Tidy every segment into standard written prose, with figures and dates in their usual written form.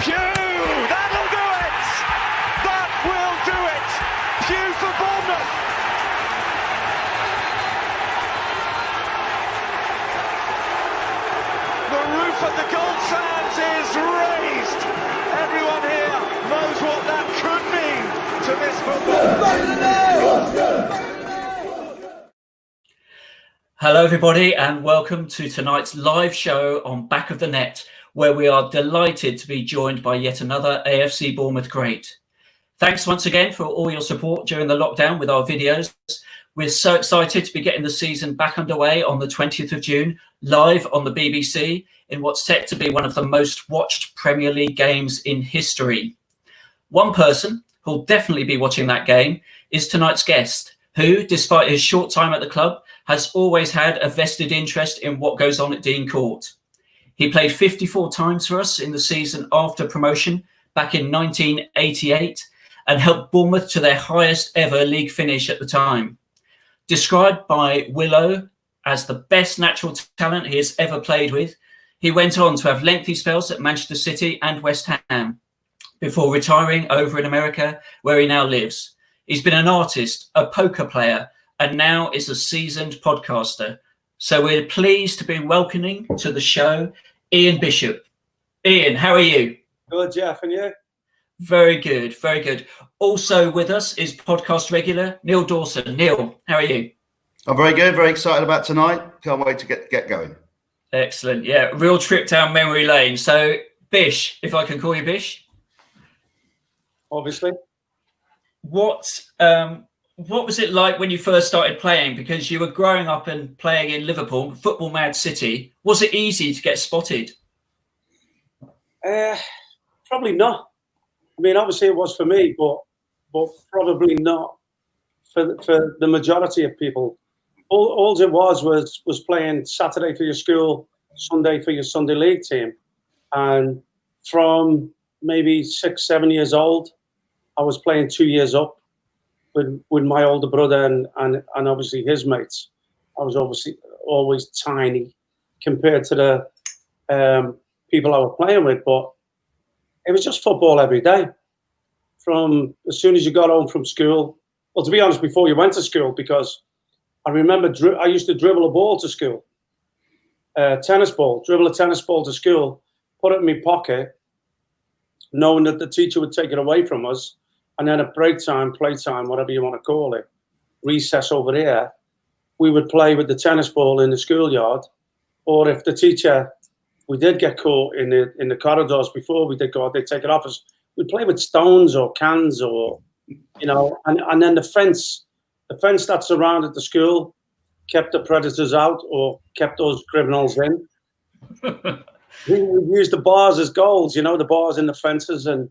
Phew, that'll do it! That will do it! Phew for Bournemouth! The roof of the Gold Sands is raised! Everyone here knows what that could mean to this football. Hello everybody and welcome to tonight's live show on Back of the Net, where we are delighted to be joined by yet another AFC Bournemouth great. Thanks once again for all your support during the lockdown with our videos. We're so excited to be getting the season back underway on the 20th of June, live on the BBC, in what's set to be one of the most watched Premier League games in history. One person who'll definitely be watching that game is tonight's guest, who, despite his short time at the club, has always had a vested interest in what goes on at Dean Court. He played 54 times for us in the season after promotion back in 1988 and helped Bournemouth to their highest ever league finish at the time. Described by Willow as the best natural talent he has ever played with, he went on to have lengthy spells at Manchester City and West Ham before retiring over in America, where he now lives. He's been an artist, a poker player, and now is a seasoned podcaster. So we're pleased to be welcoming to the show Ian Bishop. Ian, how are you? Good, Jeff, and you? Very good, very good. Also with us is podcast regular Neil Dawson. Neil, how are you? I'm very good, very excited about tonight. Can't wait to get going. Excellent, yeah. Real trip down memory lane. So, Bish, if I can call you Bish. Obviously. What was it like when you first started playing? Because you were growing up and playing in Liverpool, football mad city. Was it easy to get spotted? Probably not. I mean, obviously it was for me, but probably not for the majority of people. All it was playing Saturday for your school, Sunday for your Sunday league team. And from maybe 6-7 years old, I was playing 2 years up with my older brother and obviously his mates. I was obviously always tiny compared to the people I was playing with, but it was just football every day. From as soon as you got home from school, well, to be honest, before you went to school, because I remember I used to dribble a ball to school, dribble a tennis ball to school, put it in my pocket, knowing that the teacher would take it away from us. And then at break time, playtime, whatever you want to call it, recess over here, we would play with the tennis ball in the schoolyard. Or if the teacher, we did get caught in the corridors before we did go out, they'd take it off us. We'd play with stones or cans or, and then the fence that surrounded the school kept the predators out or kept those criminals in. We used the bars as goals, the bars in the fences, and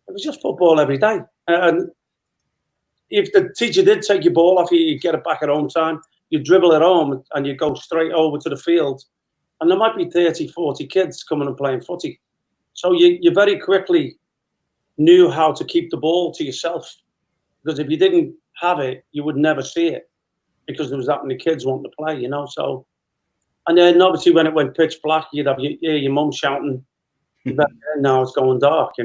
it was just football every day. And if the teacher did take your ball off you, you'd get it back at home time. You dribble it home and you go straight over to the field. And there might be 30, 40 kids coming and playing footy. So you very quickly knew how to keep the ball to yourself. Because if you didn't have it, you would never see it. Because there was that many kids wanting to play, So, and then obviously when it went pitch black, you'd have your mum shouting, now it's going dark,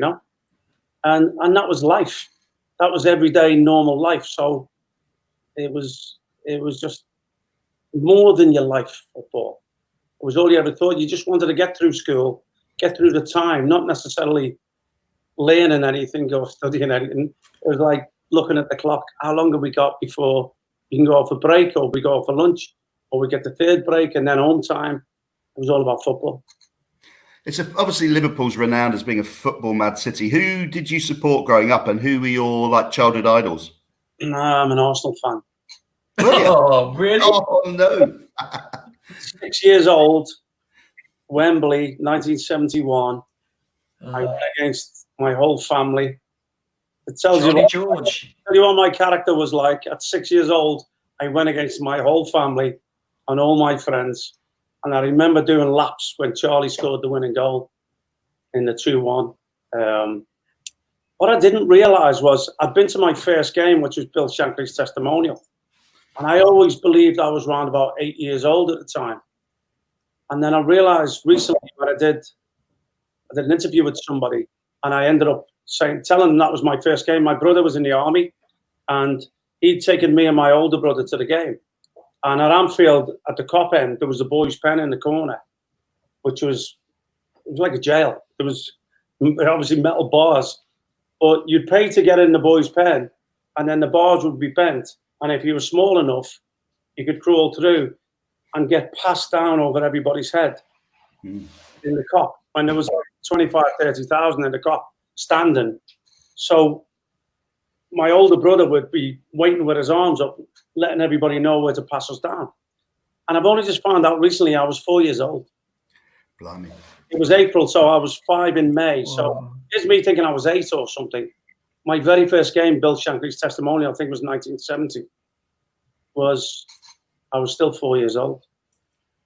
And that was life. That was everyday normal life. So it was just more than your life, football. It was all you ever thought. You just wanted to get through school, get through the time, not necessarily learning anything or studying anything. It was like looking at the clock. How long have we got before you can go out for break, or we go out for lunch, or we get the third break and then home time? It was all about football. It's obviously Liverpool's renowned as being a football mad city. Who did you support growing up, and who were your childhood idols? I'm an Arsenal fan. Oh, really? Oh no! 6 years old, Wembley, 1971. I went against my whole family. It tells you what my character was like. At 6 years old, I went against my whole family and all my friends. And I remember doing laps when Charlie scored the winning goal in the 2-1. What I didn't realise was I'd been to my first game, which was Bill Shankly's testimonial. And I always believed I was around about 8 years old at the time. And then I realised recently when I did I did an interview with somebody, and I ended up telling them that was my first game. My brother was in the army, and he'd taken me and my older brother to the game. And at Anfield, at the Cop end, there was a boys' pen in the corner, which was like a jail. There was obviously metal bars, but you'd pay to get in the boys' pen, and then the bars would be bent. And if you were small enough, you could crawl through and get passed down over everybody's head in the Cop. And there was like 25, 30,000 in the Cop standing. So my older brother would be waiting with his arms up, letting everybody know where to pass us down. And I've only just found out recently I was 4 years old. Blimey. It was April, so I was 5 in May. So here's me thinking I was 8 or something. My very first game, Bill Shankly's testimonial, I think it was 1970, I was still 4 years old.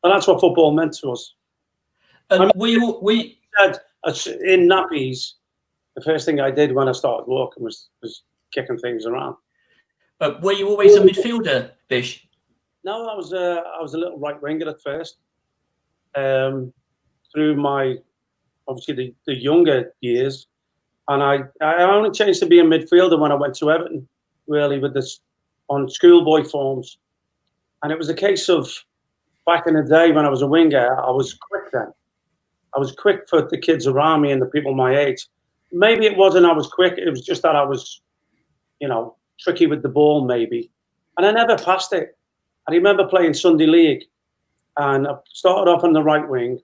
And that's what football meant to us. And we said in nappies, the first thing I did when I started walking was kicking things around. Were you always a midfielder, Bish? No, I was a little right winger at first. Through my obviously the younger years, and I only changed to be a midfielder when I went to Everton, really, with this on schoolboy forms. And it was a case of back in the day when I was a winger, I was quick then. I was quick for the kids around me and the people my age. Maybe it wasn't I was quick, it was just that I was, tricky with the ball maybe. And I never passed it. I remember playing Sunday League, and I started off on the right wing.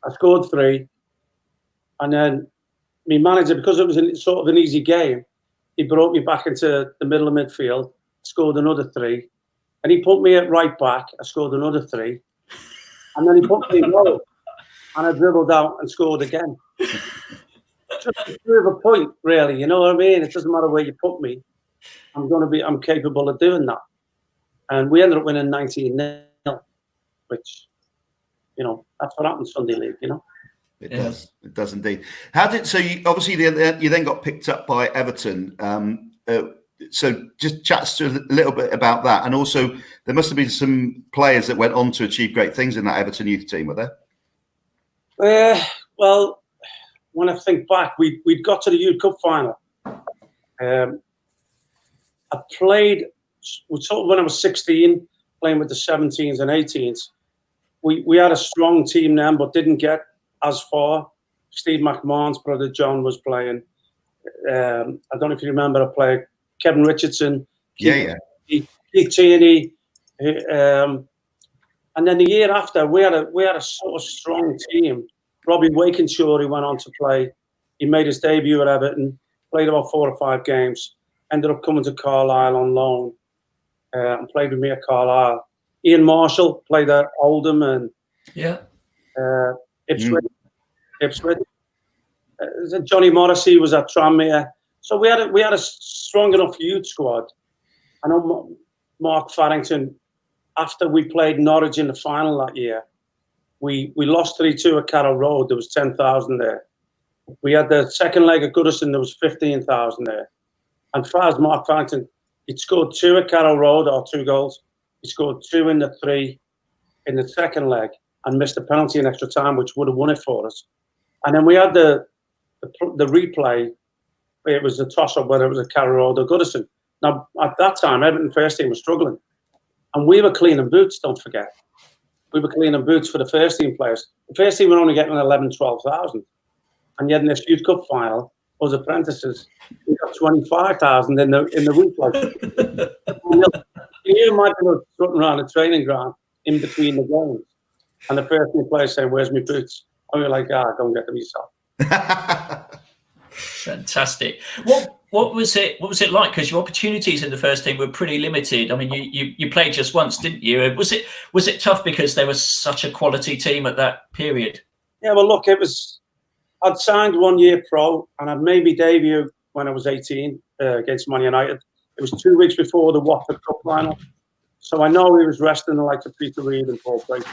I scored 3. And then my manager, because it was sort of an easy game, he brought me back into the middle of midfield, scored another 3. And he put me at right back, I scored another 3. And then he put me in goal, and I dribbled out and scored again. Just to prove a point, really, you know what I mean? It doesn't matter where you put me. I'm capable of doing that. And we ended up winning 19-0, which, that's what happened Sunday League, It does. It does indeed. Obviously you then got picked up by Everton. So just chat to us a little bit about that. And also there must have been some players that went on to achieve great things in that Everton youth team, were there? Well, when I think back, we'd got to the Youth Cup final. I played sort of when I was 16, playing with the 17s and 18s. We had a strong team then, but didn't get as far. Steve McMahon's brother John was playing. I don't know if you remember a player, Kevin Richardson. Keith Tierney. And then the year after, we had a sort of strong team. Robbie Wakenshaw, he went on to play. He made his debut at Everton, played about 4 or 5 games, ended up coming to Carlisle on loan, and played with me at Carlisle. Ian Marshall played at Oldham and Ipswich. Johnny Morrissey was at Tranmere. So we had a strong enough youth squad. I know Mark Farrington, after we played Norwich in the final that year, we lost 3-2 at Carroll Road. There was 10,000 there. We had the second leg at Goodison. There was 15,000 there. And far as Mark Farrington, he'd scored 2 at Carroll Road, or 2 goals. He scored 2 in the 3 in the second leg and missed a penalty in extra time, which would have won it for us. And then we had the replay. It was a toss-up whether it was a Carroll Road or Goodison. Now, at that time, Everton first team was struggling. And we were cleaning boots, don't forget. We were cleaning boots for the first team players. The first team were only getting 11,000, 12,000. And yet in this Youth Cup final, us apprentices, we got 25,000 in the replay. Can you imagine us running around a training ground in between the games? And the first team players saying, "Where's my boots?" And we were like, go and get them yourself. Fantastic. What was it like? Because your opportunities in the first team were pretty limited. I mean, you played just once, didn't you? Was it tough because there was such a quality team at that period? Yeah, well, look, I'd signed 1 year pro, and I'd made my debut when I was 18 against Man United. It was 2 weeks before the Watford Cup final, so I know he was resting the likes of Peter Reid and Paul Blake.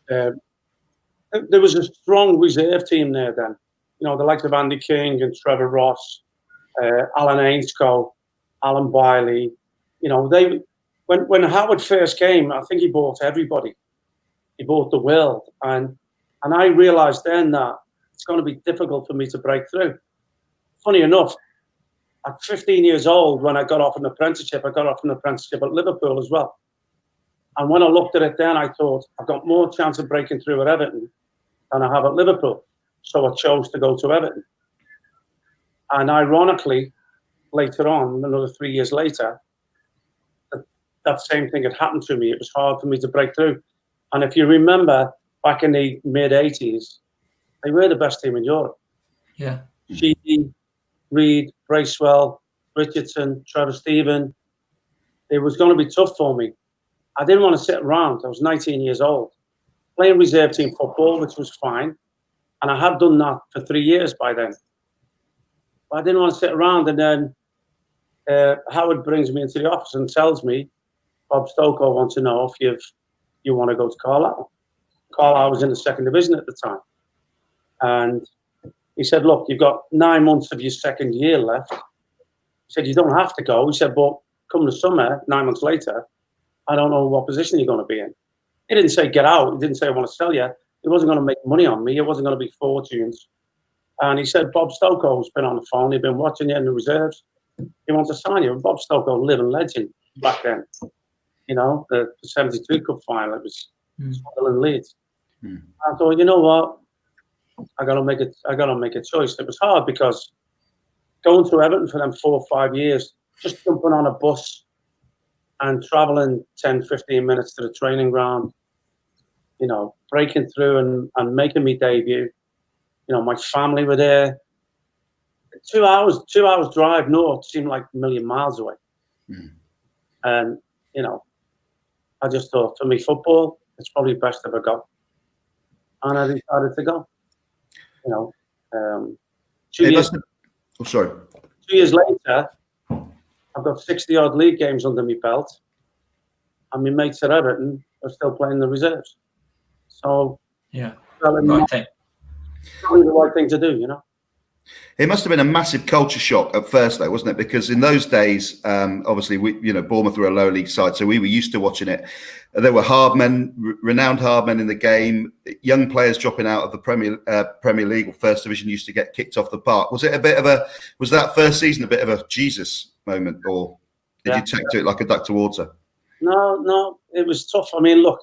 There was a strong reserve team there then. The likes of Andy King and Trevor Ross, Alan Ainscough, Alan Biley. When Howard first came, I think he bought everybody. He bought the world, and And I realised then that it's going to be difficult for me to break through. Funny enough, at 15 years old, when I got off an apprenticeship, I got off an apprenticeship at Liverpool as well. And when I looked at it then, I thought, I've got more chance of breaking through at Everton than I have at Liverpool. So I chose to go to Everton. And ironically, later on, another 3 years later, that same thing had happened to me. It was hard for me to break through. And if you remember, back in the mid-80s, they were the best team in Europe. Yeah. Sheedy, Reed, Bracewell, Richardson, Trevor Stephen. It was going to be tough for me. I didn't want to sit around. I was 19 years old, playing reserve team football, which was fine. And I had done that for 3 years by then. But I didn't want to sit around. And then Howard brings me into the office and tells me, Bob Stokoe wants to know if you want to go to Carlisle. Carlisle was in the second division at the time. And he said, look, you've got 9 months of your second year left. He said, you don't have to go. He said, but come the summer, 9 months later, I don't know what position you're going to be in. He didn't say get out. He didn't say I want to sell you. He wasn't going to make money on me. It wasn't going to be fortunes. And he said, Bob Stokoe's been on the phone. He'd been watching you in the reserves. He wants to sign you. And Bob Stokoe, living legend back then. You know, the 72 Cup final, it was still in Leeds. I thought, you know what? I gotta make a choice. It was hard because going to Everton for them 4 or 5 years, just jumping on a bus and traveling 10, 15 minutes to the training ground, you know, breaking through and making me debut. You know, my family were there. 2 hours drive north seemed like a million miles away. And, you know, I just thought, for me, football, it's probably best if I go. And I decided to go. You know, 2 years. Oh, sorry. 2 years later, I've got 60-odd league games under my belt, and my mates at Everton are still playing the reserves. So, yeah, right thing. Probably the right thing to do, you know. It must have been a massive culture shock at first, though, wasn't it? Because in those days, obviously, Bournemouth were a low league side, so we were used to watching it. There were renowned hard men in the game. Young players dropping out of the Premier League or First Division used to get kicked off the park. Was that first season a bit of a Jesus moment, or did you take to it like a duck to water? No, it was tough. I mean, look,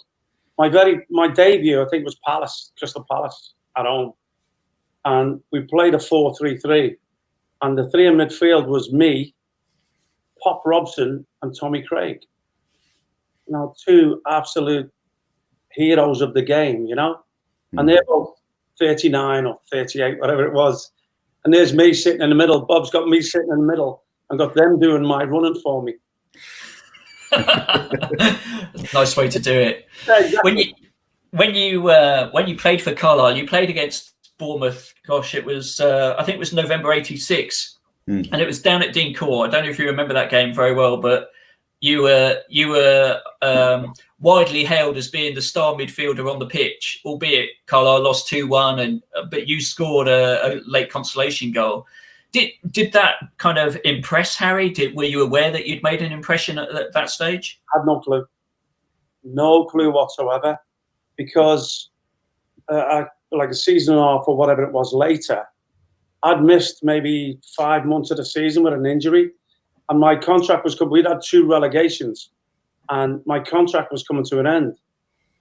my debut, I think, was Crystal Palace at home. And we played a 4-3-3. And the three in midfield was me, Pop Robson, and Tommy Craig. You know, two absolute heroes of the game, you know? And they're both 39 or 38, whatever it was. And there's me sitting in the middle. Bob's got me sitting in the middle and got them doing my running for me. Nice way to do it. Yeah, exactly. When you played for Carlisle, you played against Bournemouth. Gosh, it was I think it was November '86, and it was down at Dean Court. I don't know if you remember that game very well, but you were widely hailed as being the star midfielder on the pitch. Albeit Carlisle lost 2-1, but you scored a late consolation goal. Did that kind of impress Harry? Were you aware that you'd made an impression at that stage? I had no clue whatsoever, because like a season and a half or whatever it was later, I'd missed maybe 5 months of the season with an injury, and my contract was coming. We'd had 2 relegations, and my contract was coming to an end.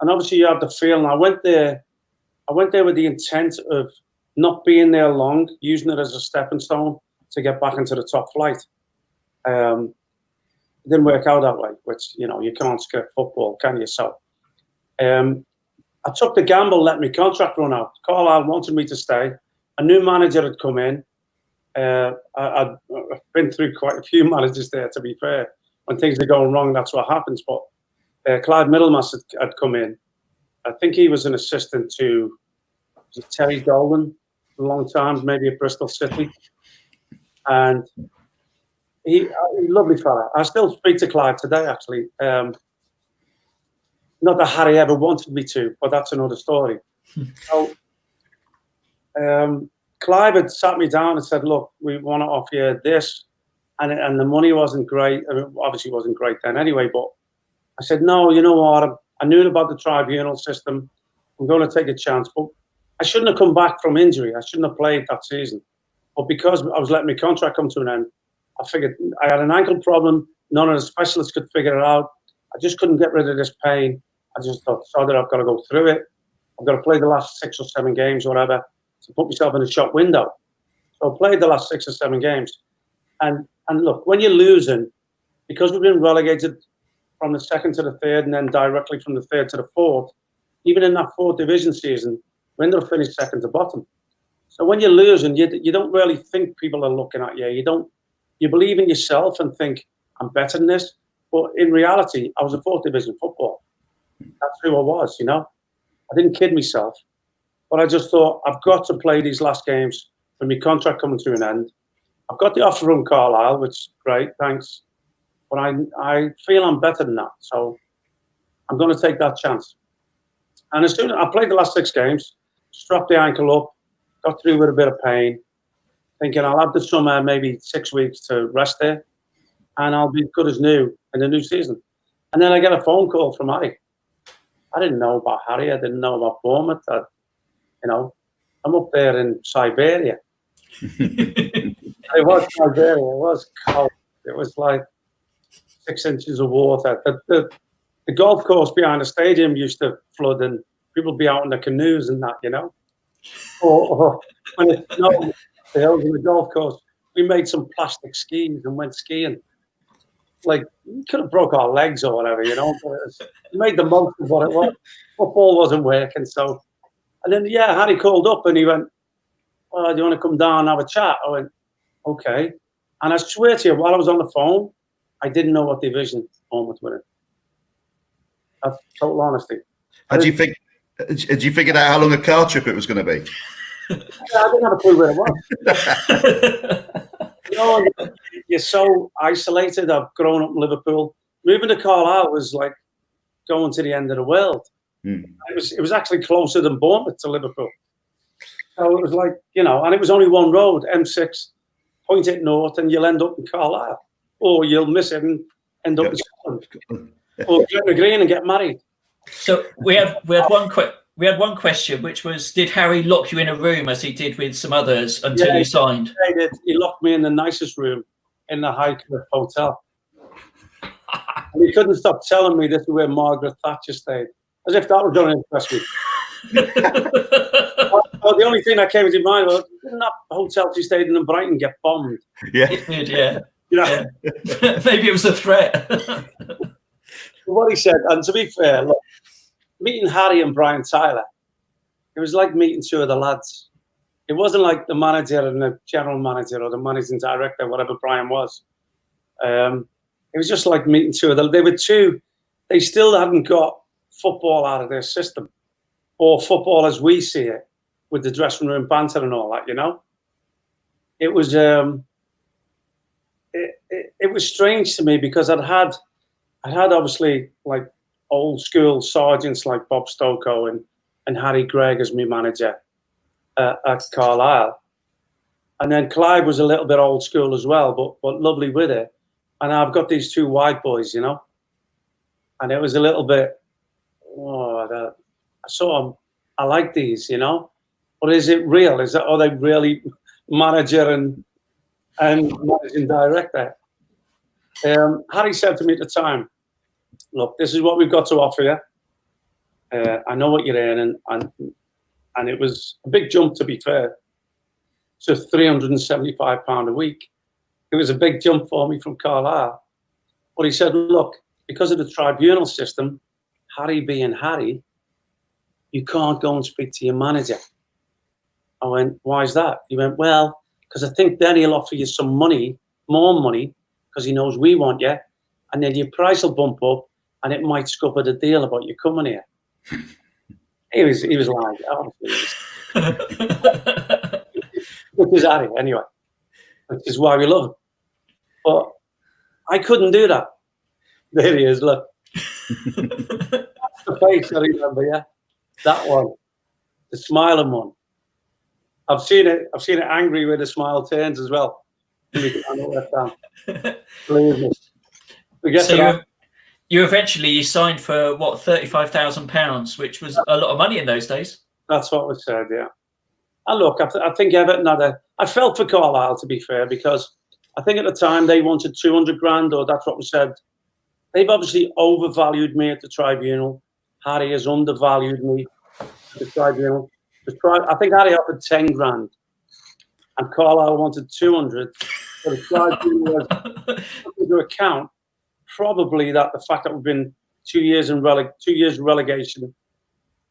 And obviously, you have the feeling. I went there with the intent of not being there long, using it as a stepping stone to get back into the top flight. It didn't work out that way, which, you know, you can't skip football, can you? So I took the gamble, let my contract run out. Carlisle wanted me to stay. A new manager had come in. I'd been through quite a few managers there, to be fair. When things are going wrong, that's what happens. But Clive Middlemass had come in. I think he was an assistant to Cherries a long time, maybe at Bristol City. And he lovely fella. I still speak to Clive today, actually. Not that Harry ever wanted me to, but that's another story. So Clive had sat me down and said, look, we want to offer you this. And the money wasn't great. I mean, obviously it wasn't great then anyway, but I said, no, you know what? I knew about the tribunal system. I'm going to take a chance. But I shouldn't have come back from injury. I shouldn't have played that season. But because I was letting my contract come to an end, I figured I had an ankle problem. None of the specialists could figure it out. I just couldn't get rid of this pain. I just thought, so that I've got to go through it. I've got to play the last 6 or 7 games or whatever to put myself in a shop window. So I played the last 6 or 7 games. And look, when you're losing, because we've been relegated from the 2nd to the 3rd and then directly from the 3rd to the 4th, even in that 4th division season, we ended up finishing 2nd to bottom. So when you're losing, you don't really think people are looking at you. You believe in yourself and think, I'm better than this. But in reality, I was a 4th division footballer. That's who I was, you know. I didn't kid myself. But I just thought, I've got to play these last games with my contract coming to an end. I've got the offer from Carlisle, which is great, thanks. But I feel I'm better than that. So I'm going to take that chance. And as soon as I played the last 6 games, strapped the ankle up, got through with a bit of pain, thinking I'll have the summer, maybe 6 weeks to rest there, and I'll be good as new in the new season. And then I get a phone call from Harry. I didn't know about Harry. I didn't know about Bournemouth. I'm up there in Siberia. It was Siberia. It was cold. It was like 6 inches of water. The golf course behind the stadium used to flood, and people would be out in the canoes and that, you know. Or when it snowed, the hills of the golf course, we made some plastic skis and went skiing. Like, we could have broke our legs or whatever, you know. But we made the most of what it was. Football wasn't working, so. And then, Harry called up and he went, "Well, do you want to come down and have a chat?" I went, "Okay." And I swear to you, while I was on the phone, I didn't know what division Bournemouth were in. That's total honesty. Had you figured out how long a car trip it was going to be? I didn't have a clue where it was. You know, you're so isolated. I've grown up in Liverpool. Moving to Carlisle was like going to the end of the world. It was actually closer than Bournemouth to Liverpool. So it was like, you know, and it was only one road, M6, point it north, and you'll end up in Carlisle. Or you'll miss it and end up in Scotland. Or get the green and get married. So we had one question, which was, did Harry lock you in a room as he did with some others until you signed? He did. He locked me in the nicest room in the Highcliffe Hotel. And he couldn't stop telling me this is where Margaret Thatcher stayed, as if that was going to impress me. Well, the only thing that came into mind was, didn't that hotel she stayed in Brighton get bombed? Yeah, it did, yeah. You know? Yeah. Maybe it was a threat. What he said, and to be fair, look, meeting Harry and Brian Tyler, it was like meeting 2 of the lads. It wasn't like the manager and the general manager or the managing director, whatever Brian was. It was just like meeting 2 of them. They were 2. They still hadn't got football out of their system, or football as we see it, with the dressing room banter and all that. You know, it was it was strange to me because I'd had obviously like old school sergeants like Bob Stoko and Harry Gregg as my manager at Carlisle. And then Clive was a little bit old school as well, but lovely with it. And I've got these 2 white boys, you know. And it was a little bit, I like these, you know. But is it real? Are they really manager and managing director? Harry said to me at the time, "Look, this is what we've got to offer you. I know what you're earning." And it was a big jump, to be fair. So £375 a week. It was a big jump for me from Carlisle. But he said, "Look, because of the tribunal system, Harry being Harry, you can't go and speak to your manager." I went, "Why is that?" He went, "Well, because I think then he'll offer you some money, more money, because he knows we want you, and then your price will bump up, and it might scupper the deal about you coming here." He was lying, obviously. Which is Harry, anyway. Which is why we love him. But I couldn't do that. There he is, look. That's the face I remember, yeah. That one. The smiling one. I've seen it angry where the smile turns as well. Believe me. So you eventually signed for what, £35,000, which was a lot of money in those days. That's what was said, yeah. And look, I think Everton I felt for Carlisle, to be fair, because I think at the time they wanted 200 grand, or that's what was said. They've obviously overvalued me at the tribunal. Harry has undervalued me at the tribunal. I think Harry offered 10 grand, and Carlisle wanted 200. So the tribunal was taking into account probably that the fact that we've been 2 years in relegation,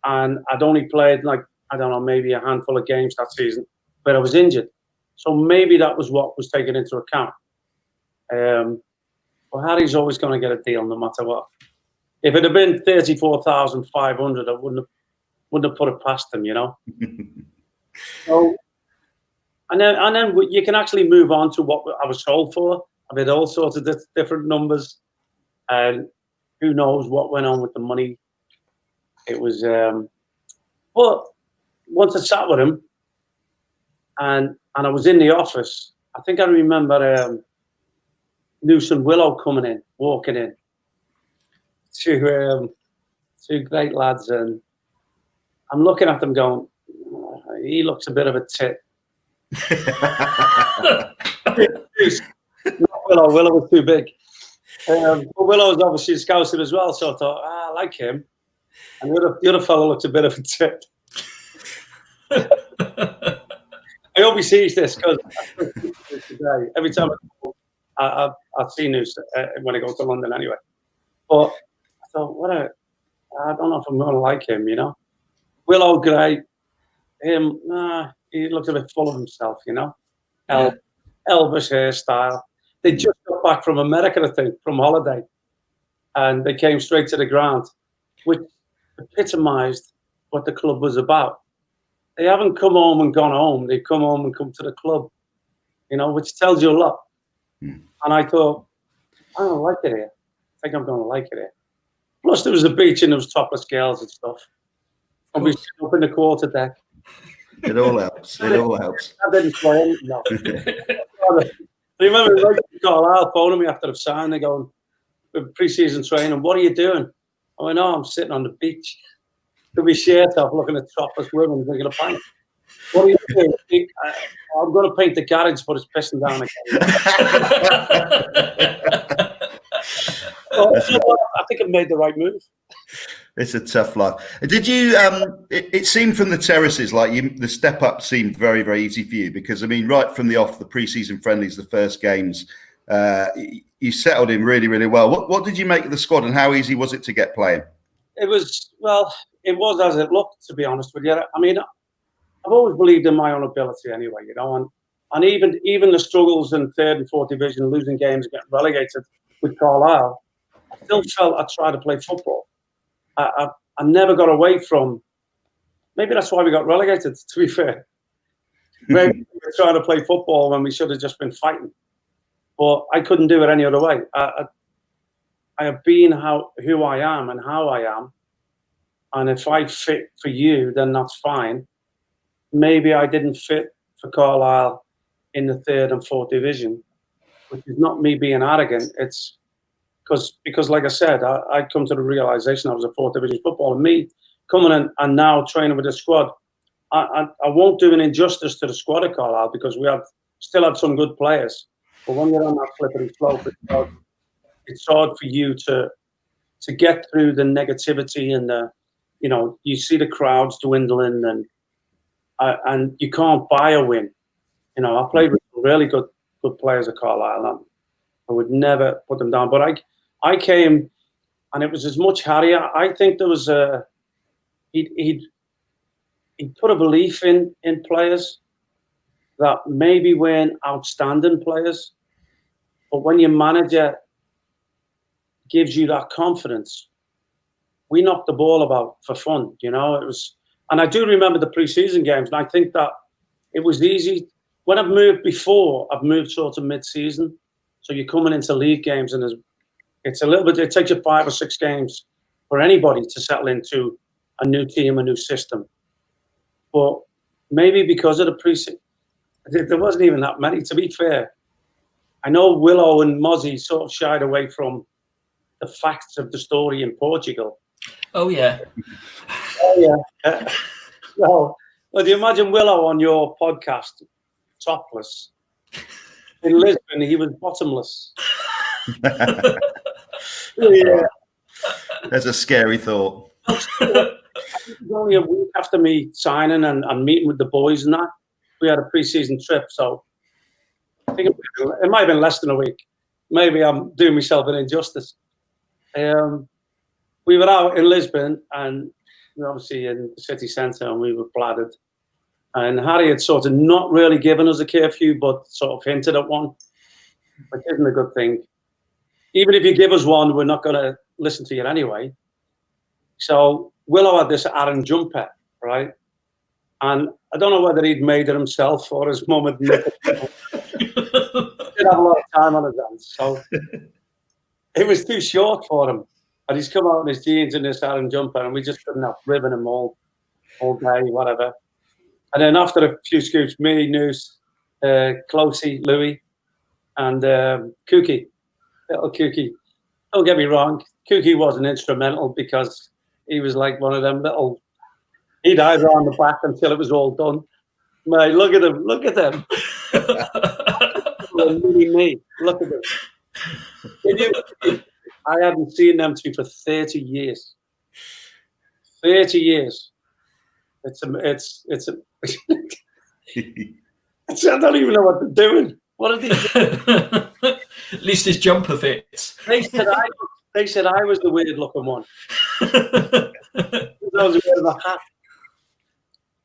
and I'd only played I don't know, maybe a handful of games that season, but I was injured. So maybe that was what was taken into account. Well, Harry's always going to get a deal no matter what. If it had been 34,500, I wouldn't have put it past him, you know. So, and then you can actually move on to what I was sold for. I've had all sorts of different numbers, and who knows what went on with the money. It was, but once I sat with him, and I was in the office, I think I remember Newson Willow walking in, two great lads, and I'm looking at them going, oh, he looks a bit of a tit. Not Willow was too big. But Willow was obviously a Scouser as well, so I thought, I like him. And the other fellow looks a bit of a tit. I hope he sees this, because every time I've seen news when I go to London anyway. But I thought, I don't know if I'm going to like him, you know. Willow, great. Him, he looks a bit full of himself, you know. Elvis hairstyle. They just got back from America, I think, from holiday. And they came straight to the ground, which epitomised what the club was about. They haven't come home and gone home. They've come home and come to the club, you know, which tells you a lot. And I thought, I don't like it here. I think I'm going to like it here. Plus, there was a beach and there was topless girls and stuff. And we stood up in the quarter deck. It all helps. It all helps. I didn't play anything. No. I remember Carlisle phoning me after the sign. They're going, pre-season training, what are you doing? I went, I'm sitting on the beach. With my shirt off, looking at topless women, drinking a pint. What are you doing? I'm going to paint the garage, but it's pissing down again. I think I made the right move. It's a tough life. Did you? It seemed from the terraces like the step up seemed very, very easy for you, because I mean, right from the off, the pre-season friendlies, the first games, you settled in really, really well. What did you make of the squad, and how easy was it to get playing? It was as it looked, to be honest with you. I mean, I've always believed in my own ability anyway, you know, and even the struggles in third and fourth division, losing games, getting relegated with Carlisle, I still felt I tried to play football. I never got away from. Maybe that's why we got relegated, to be fair. Maybe we were trying to play football when we should have just been fighting. But I couldn't do it any other way. I have been who I am and how I am. And if I fit for you, then that's fine. Maybe I didn't fit for Carlisle in the third and fourth division, which is not me being arrogant. It's because like I said, I'd come to the realization I was a fourth division footballer. Me coming in and now training with the squad, I won't do an injustice to the squad at Carlisle, because we still had some good players. But when you're on that slippery slope, it's hard for you to get through the negativity and you see the crowds dwindling, and you can't buy a win. You know, I played with really good players at Carlisle, and I would never put them down. But I came, and it was as much Harry. I think there was he'd put a belief in players that maybe weren't outstanding players, but when your manager gives you that confidence, we knocked the ball about for fun, you know. It was, and I do remember the pre-season games, and I think that it was easy. When I've moved before, I've moved sort of mid-season, so you're coming into league games, and it's a little bit. It takes you 5 or 6 games for anybody to settle into a new team, a new system. But maybe because of the pre-season, there wasn't even that many. To be fair, I know Willow and Mozzie sort of shied away from the facts of the story in Portugal. Oh yeah. Oh yeah. Well, do you imagine Willow on your podcast, topless? In Lisbon, he was bottomless. Yeah. There's a scary thought. It was only a week after me signing and meeting with the boys and that. We had a pre-season trip, so I think it might have been less than a week. Maybe I'm doing myself an injustice. We were out in Lisbon, and we were obviously in the city centre, and we were bladdered. And Harry had sort of not really given us a curfew, but sort of hinted at one, which isn't a good thing. Even if you give us one, we're not going to listen to you anyway. So Willow had this Aaron jumper, right? And I don't know whether he'd made it himself or his mum had made it. He did have a lot of time on his hands, so it was too short for him. And he's come out in his jeans and this Aaron jumper, and we just couldn't have ribbon him all day, whatever. And then after a few scoops, me, Noose, Closey, Louis, and Kookie, little Kookie. Don't get me wrong, Kookie wasn't instrumental because he was like one of them little. He'd hide around the back until it was all done. Mate, look at them! Look at them! Mini me, look at them! I hadn't seen them two for 30 years. 30 years. It's I don't even know what they're doing. What are they doing? At least his jumper fits. They said I was the weird looking one. I was wearing a hat.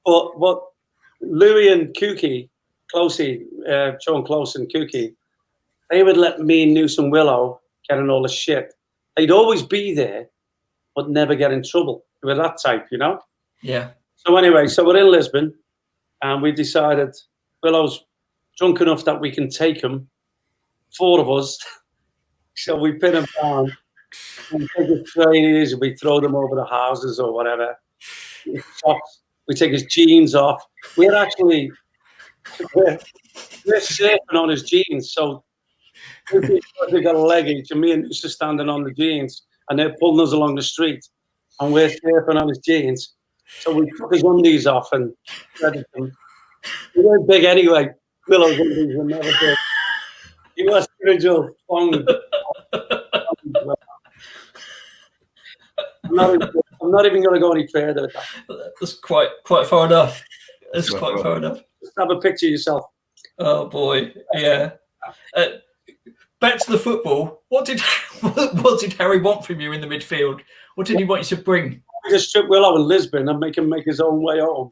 But Louis and Kookie, Closey, Sean Close and Kookie, they would let me, Noose and Willow get in all the shit. They'd always be there, but never get in trouble. They were that type, you know? Yeah. So anyway, so we're in Lisbon, and we decided Willow's drunk enough that we can take him, 4 of us. So we pin him down, we take his trainees, and we throw them over the houses or whatever. We take his jeans off. We're surfing on his jeans. So we got a leg each, and me and Noose are standing on the jeans, and they're pulling us along the street, and we're surfing on his jeans. So we took his undies off and threaded them. They weren't big anyway. Willow's undies were never big. He was spiritual. I'm not even going to go any further with that. That's quite far enough. That's quite far enough. Just have a picture of yourself. Oh boy, yeah. Back to the football. What did Harry want from you in the midfield? What did he want you to bring? We just strip Willow in Lisbon and make him make his own way home.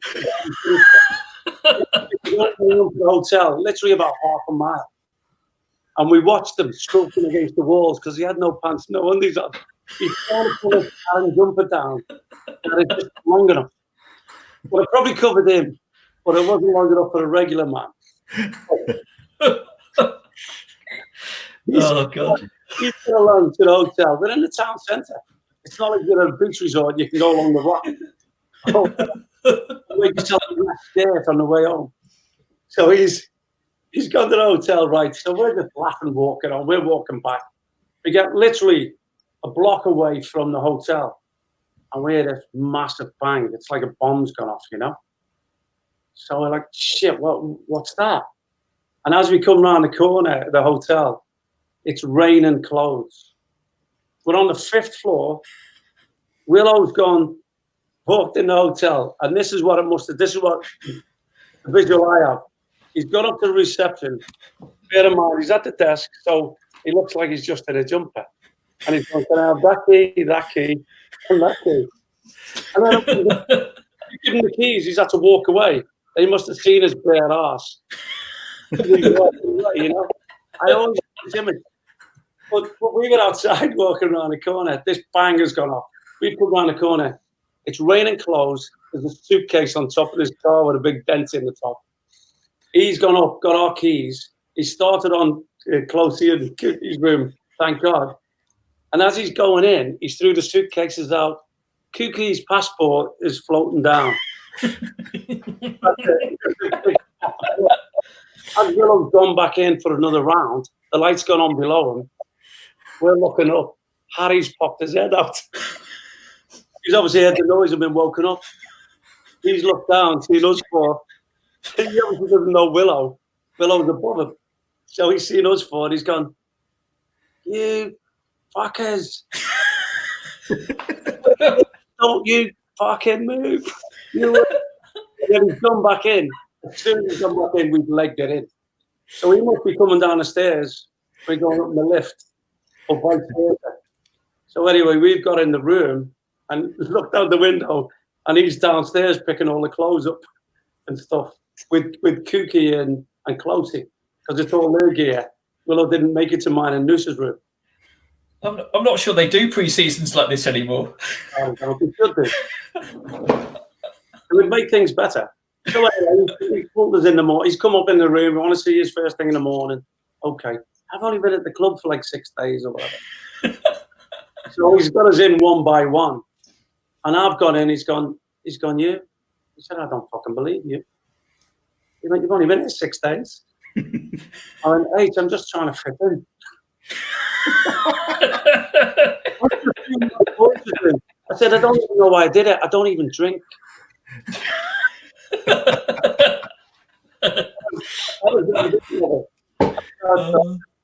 We went to the hotel, literally about half a mile, and we watched him stroking against the walls because he had no pants, no undies on. He tried to pull his jumper down, and it just long enough. Well, it probably covered him, but it wasn't long enough for a regular man. Oh God! He's been along to the hotel. We're in the town centre. It's not like you're at a beach resort. You can go along the rock. Make yourself a stairs on the way home. So he's gone to the hotel, right? So we're just laughing, walking on. We're walking back. We get literally a block away from the hotel, and we hear this massive bang. It's like a bomb's gone off, you know. So we're like, shit, what's that? And as we come round the corner of the hotel, it's raining clothes. We're on the 5th floor. Willow's gone, walked in the hotel, and this is what this is what the visual I have. He's gone up to the reception. Bear in mind, he's at the desk, so he looks like he's just in a jumper. And he's going, can I have that key, and that key? And then you give him the keys, he's had to walk away. They must have seen his bare ass. You know? I always image. But we were outside walking around the corner. This bang has gone off. We come around the corner. It's raining clothes. There's a suitcase on top of this car with a big dent in the top. He's gone up, got our keys. He started on Closey in his room, thank God. And as he's going in, he's threw the suitcases out. Kookie's passport is floating down. As Willow's gone back in for another round, the light's gone on below him. We're looking up. Harry's popped his head out. He's obviously heard the noise and been woken up. He's looked down, seen us four. He obviously doesn't know Willow. Willow's above him. So he's seen us four and he's gone, "You fuckers. Don't you fucking move." And then he's come back in. As soon as he's come back in, we've legged it in. So he must be coming down the stairs. We're going up in the lift. Or vice versa. So anyway, we've got in the room and looked out the window and he's downstairs picking all the clothes up and stuff with Kooky and Closey because it's all their gear. Willow didn't make it to mine and Noosa's room. I'm not sure they do pre-seasons like this anymore. Oh, they should do. It would make things better. So anyway, he pulled us in the morning. He's come up in the room. We want to see his first thing in the morning. Okay. I've only been at the club for like 6 days or whatever. So he's got us in one by one. And I've gone in, he's gone, "You?" He said, "I don't fucking believe you. You've only been here 6 days." I went, "Hey, I'm just trying to fit in." I said, "I don't even know why I did it. I don't even drink."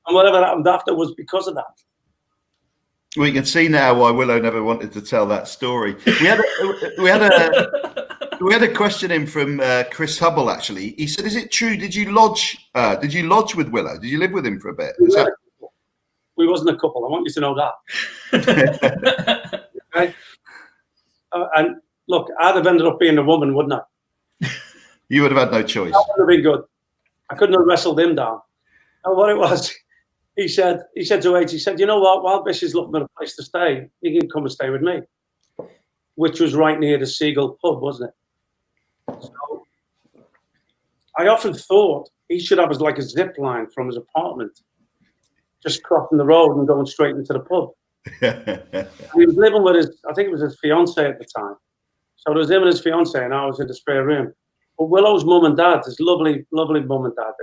And whatever happened after was because of that. We can see now why Willow never wanted to tell that story. We had a question in from Chris Hubble. Actually, he said, "Is it true? Did you lodge with Willow? Did you live with him for a bit?" We wasn't a couple. I want you to know that. Okay? And look, I'd have ended up being a woman, wouldn't I? You would have had no choice. That would have been good. I couldn't have wrestled him down. And what it was, he said to H, he said, "You know what? While Bish is looking for a place to stay, you can come and stay with me," which was right near the Seagull pub, wasn't it? So I often thought he should have like a zip line from his apartment, just crossing the road and going straight into the pub. He was living with I think it was his fiance at the time. So there was him and his fiance, and I was in the spare room. But Willow's mum and dad, his lovely, lovely mum and dad.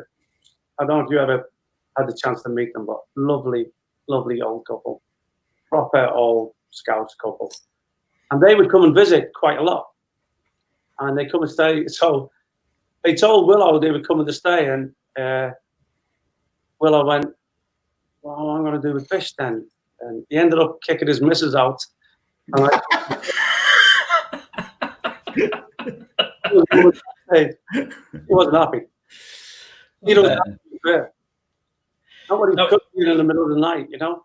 I don't know if you ever had the chance to meet them, but lovely, lovely old couple, proper old Scouts couple. And they would come and visit quite a lot. And they come and stay. So they told Willow they would come and stay. And Willow went, "Well, what am I going to do with Bish then?" And he ended up kicking his missus out. And he wasn't happy. You know, nobody could be in the middle of the night, you know.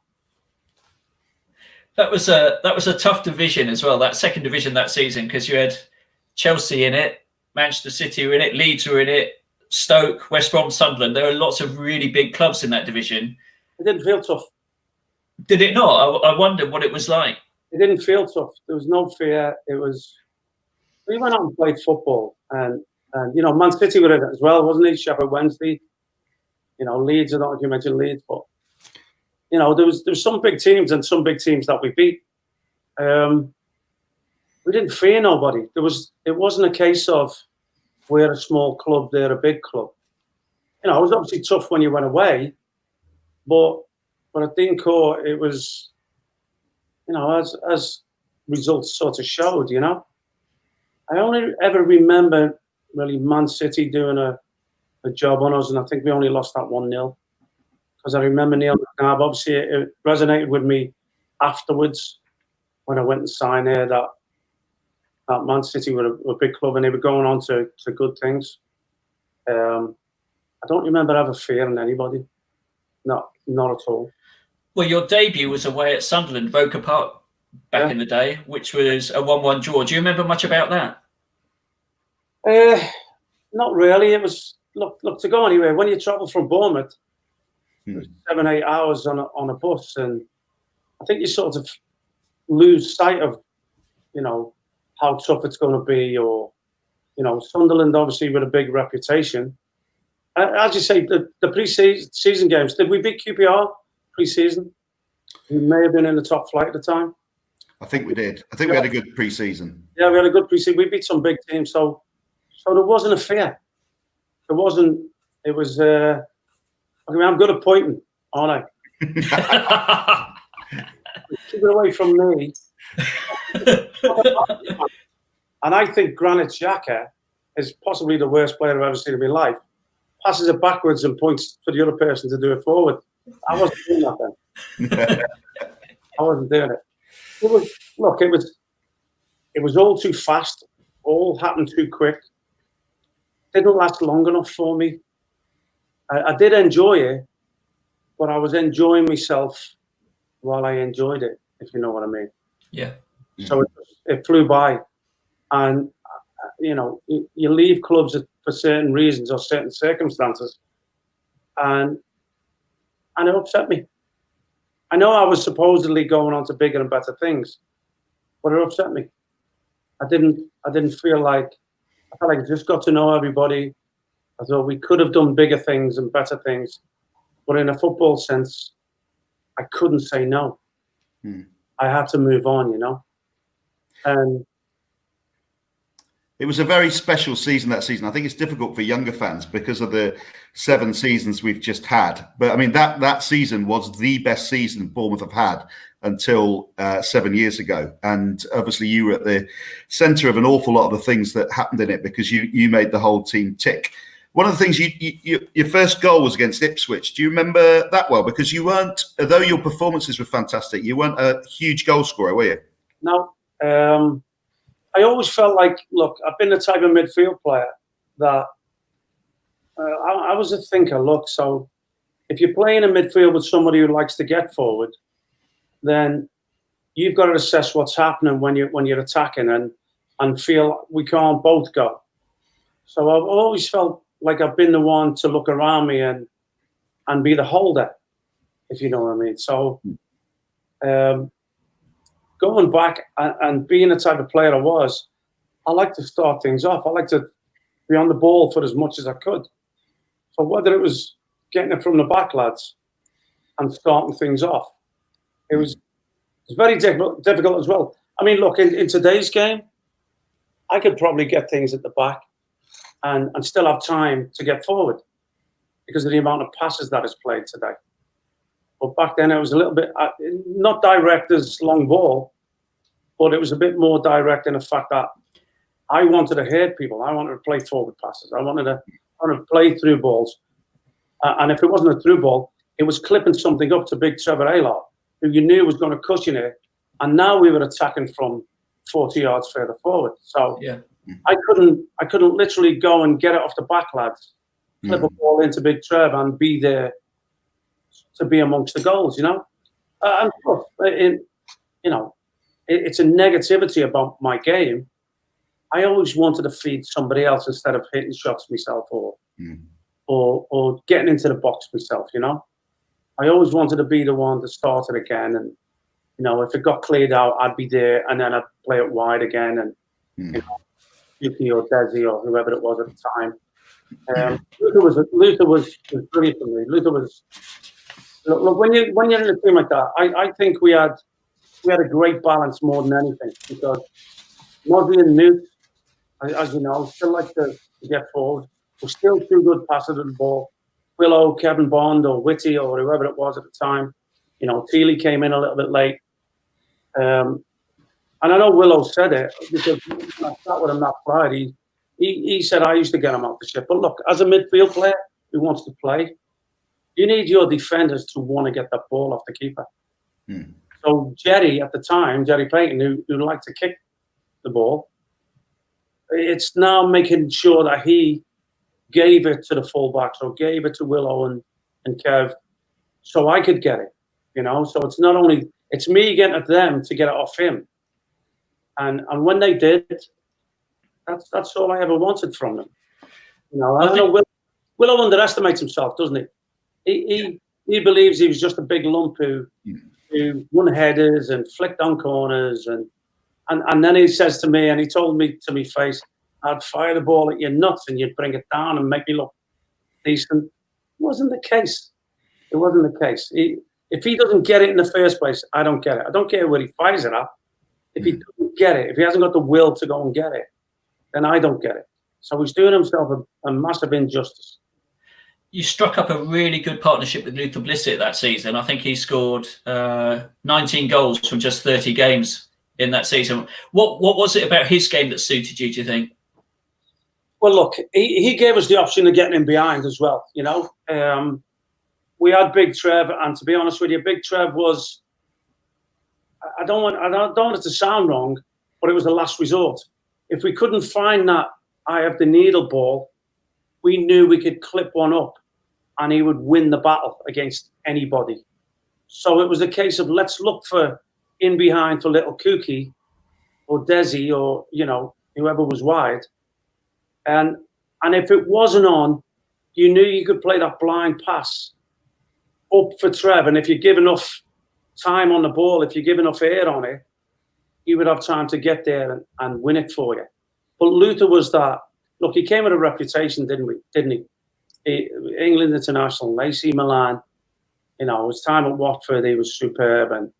That was a tough division as well. That second division that season, because you had Chelsea in it, Manchester City were in it, Leeds were in it, Stoke, West Brom, Sunderland. There were lots of really big clubs in that division. It didn't feel tough. Did it not? I wondered what it was like. It didn't feel tough. There was no fear. It was. We went out and played football, and you know, Man City were in it as well, wasn't he? Sheffield Wednesday. You know, Leeds. I don't know if you mentioned Leeds, but you know, there was some big teams and some big teams that we beat. We didn't fear nobody. It wasn't a case of we're a small club, they're a big club. You know, it was obviously tough when you went away, but at Dean Court, it was, you know, as results sort of showed, you know. I only ever remember really Man City doing a job on us, and I think we only lost that 1-0. Because I remember Neil McNabb, obviously it resonated with me afterwards when I went and signed there that Man City were a big club and they were going on to good things. I don't remember ever fearing anybody. No, not at all. Well, your debut was away at Sunderland, Voker Park, back in the day, which was a 1-1 draw. Do you remember much about that? Not really. It was, look, to go anywhere, when you travel from Bournemouth, it was 7-8 hours on a bus, and I think you sort of lose sight of, you know, how tough it's going to be, or, you know, Sunderland obviously with a big reputation. As you say, the pre-season games, did we beat QPR pre-season? We may have been in the top flight at the time. I think we did. I think we had a good pre-season. Yeah, we had a good pre-season. We beat some big teams, so there wasn't a fear. There wasn't. It was. I mean, I'm good at pointing, aren't I? Keep it away from me. And I think Granit Xhaka is possibly the worst player I've ever seen in my life. Passes it backwards and points for the other person to do it forward. I wasn't doing that then. I wasn't doing it. It was all too fast. All happened too quick. Didn't last long enough for me. I did enjoy it, but I was enjoying myself while I enjoyed it, if you know what I mean. Yeah. So it flew by. And, you leave clubs for certain reasons or certain circumstances. And it upset me. I know I was supposedly going on to bigger and better things, but it upset me. I didn't feel like, I felt like I just got to know everybody. I thought we could have done bigger things and better things, but in a football sense, I couldn't say no. I had to move on, And it was a very special season, that season. I think it's difficult for younger fans because of the 7 seasons we've just had. But I mean, that season was the best season Bournemouth have had until 7 years ago. And obviously you were at the centre of an awful lot of the things that happened in it because you made the whole team tick. One of the things, your first goal was against Ipswich. Do you remember that well? Because you weren't, although your performances were fantastic, you weren't a huge goal scorer, were you? No. I always felt like, look, I've been the type of midfield player that I was a thinker. Look, so if you're playing in midfield with somebody who likes to get forward, then you've got to assess what's happening when you're attacking and feel we can't both go. So I've always felt like I've been the one to look around me and be the holder, if you know what I mean. So going back and being the type of player I was, I like to start things off. I like to be on the ball for as much as I could. So whether it was getting it from the back, lads, and starting things off, it was very difficult as well. I mean, look, in today's game, I could probably get things at the back and still have time to get forward because of the amount of passes that is played today. But back then, it was a little bit, not direct as long ball, but it was a bit more direct in the fact that I wanted to hit people. I wanted to play forward passes. I wanted to play through balls. And if it wasn't a through ball, it was clipping something up to big Trevor Aylar, who you knew was going to cushion it. And now we were attacking from 40 yards further forward. So yeah. I couldn't literally go and get it off the back, lads, clip a ball into big Trev and be there to be amongst the goals, And it's a negativity about my game. I always wanted to feed somebody else instead of hitting shots myself or getting into the box myself, I always wanted to be the one to start it again. And, if it got cleared out, I'd be there and then I'd play it wide again. And, Yuki or Desi or whoever it was at the time. Luther was brilliant for me. Luther was, look, when you're in a team like that, I think we had a great balance more than anything because Mozzie and Newt, as you know, still like to get forward. We're still too good passers of the ball. Willow, Kevin Bond, or Whitty, or whoever it was at the time. Teely came in a little bit late. And I know Willow said it because I sat with him that Friday. He said I used to get him out the ship. But look, as a midfield player who wants to play, you need your defenders to want to get that ball off the keeper. So Jerry at the time, Jerry Payton, who liked to kick the ball, it's now making sure that he gave it to the fullbacks or gave it to Willow and Kev so I could get it. So it's not only, it's me getting at them to get it off him. And when they did, that's all I ever wanted from them. I know Willow underestimates himself, doesn't he? He believes he was just a big lump who won headers and flicked on corners and then he says to me, and he told me to my face, I'd fire the ball at your nuts and you'd bring it down and make me look decent. It wasn't the case. It wasn't the case. If he doesn't get it in the first place, I don't get it. I don't care where he fires it at. If he doesn't get it, if he hasn't got the will to go and get it, then I don't get it. So he's doing himself a massive injustice. You struck up a really good partnership with Luther Blissett that season. I think he scored 19 goals from just 30 games in that season. What was it about his game that suited you, do you think? Well, look, he gave us the option of getting in behind as well. We had Big Trev, and to be honest with you, Big Trev was. I don't want it to sound wrong, but it was the last resort. If we couldn't find that eye of the needle ball, we knew we could clip one up, and he would win the battle against anybody. So it was a case of let's look for in behind for little Kookie or Desi or whoever was wide. And if it wasn't on, you knew you could play that blind pass up for Trev. And if you give enough time on the ball, if you give enough air on it, he would have time to get there and win it for you. But Luther was that. Look, he came with a reputation, didn't he? England international, AC Milan. His time at Watford, he was superb, and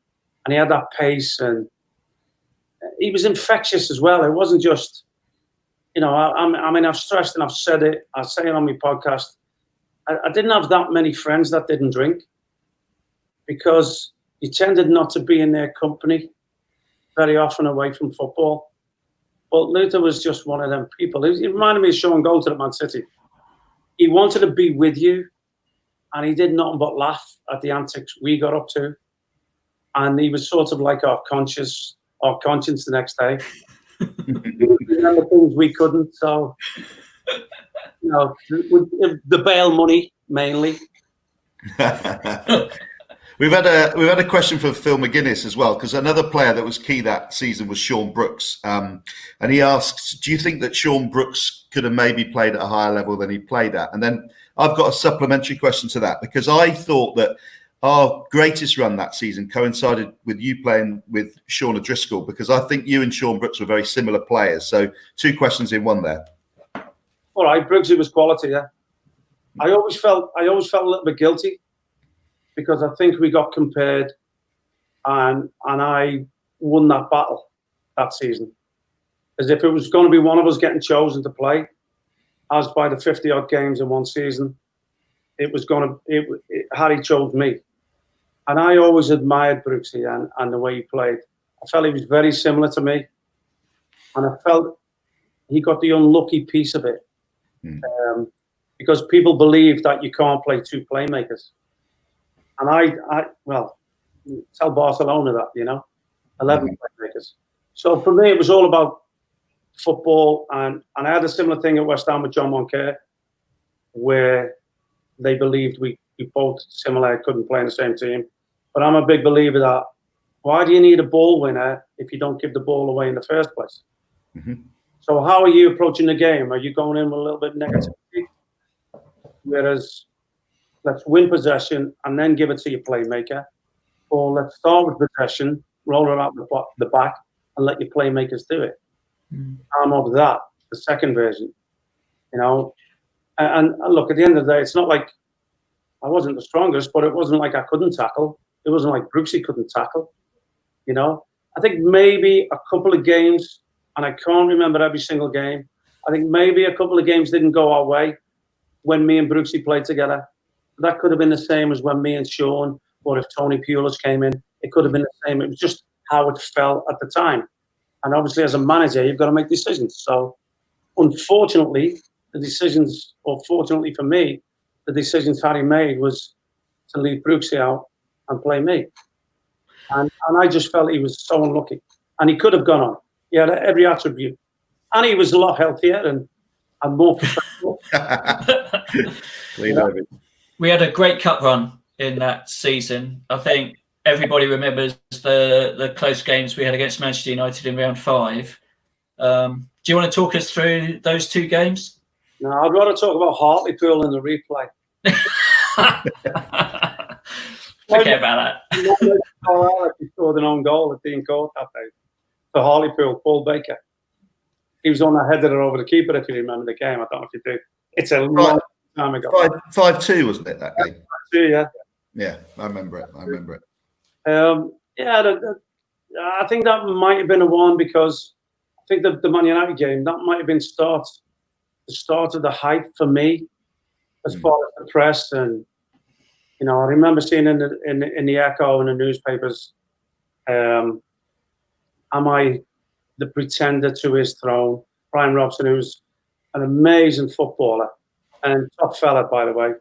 he had that pace, and he was infectious as well. It wasn't just. I've stressed and I've said it. I say it on my podcast. I didn't have that many friends that didn't drink because you tended not to be in their company very often away from football. But Luther was just one of them people. He reminded me of Sean Golding at Man City. He wanted to be with you, and he did nothing but laugh at the antics we got up to. And he was sort of like our conscience the next day. The things we couldn't, so the bail money mainly. We've had a question for Phil McGuinness as well, because another player that was key that season was Sean Brooks, and he asks, do you think that Sean Brooks could have maybe played at a higher level than he played at? And then I've got a supplementary question to that, because I thought that our greatest run that season coincided with you playing with Sean O'Driscoll, because I think you and Sean Brooks were very similar players. So 2 questions in one there. All right, Brooksy was quality, yeah. I always felt a little bit guilty because I think we got compared, and I won that battle that season. As if it was going to be one of us getting chosen to play, as by the 50-odd games in one season, Harry chose me. And I always admired Brooksy and the way he played. I felt he was very similar to me. And I felt he got the unlucky piece of it. Because people believe that you can't play 2 playmakers. And I tell Barcelona that, 11 playmakers. So for me, it was all about football. And I had a similar thing at West Ham with John Moncur, where they believed we both similar, couldn't play in the same team. But I'm a big believer that why do you need a ball winner if you don't give the ball away in the first place? Mm-hmm. So how are you approaching the game? Are you going in with a little bit of negativity? Whereas let's win possession and then give it to your playmaker. Or let's start with possession, roll it out the back, and let your playmakers do it. I'm of that, the second version. And look, at the end of the day, it's not like I wasn't the strongest, but it wasn't like I couldn't tackle. It wasn't like Brooksy couldn't tackle. I think maybe a couple of games, and I can't remember every single game, I think maybe a couple of games didn't go our way when me and Brooksy played together. That could have been the same as when me and Sean, or if Tony Pulis came in, it could have been the same. It was just how it felt at the time. And obviously, as a manager, you've got to make decisions. So, unfortunately, fortunately for me, the decisions Harry made was to leave Brooksy out and play me. And I just felt he was so unlucky. And he could have gone on. He had every attribute. And he was a lot healthier and more professional. We had a great cup run in that season. I think everybody remembers the close games we had against Manchester United in round 5. Do you want to talk us through those 2 games? No, I'd rather talk about Hartlepool in the replay. Forget about that. He scored an own goal at Dean Court that day for Hartlepool, Paul Baker. He was on that header over the keeper, if you remember the game. I don't know if you do. It's a long time ago. 5-2, wasn't it, that game? 5-2, yeah. Yeah, I remember it. I think that might have been a one because I think the Man United game, that might have been the start of the hype for me as far as the press. And I remember seeing in the Echo and the newspapers, and am I the pretender to his throne? Brian Robson, who's an amazing footballer and top fella, by the way.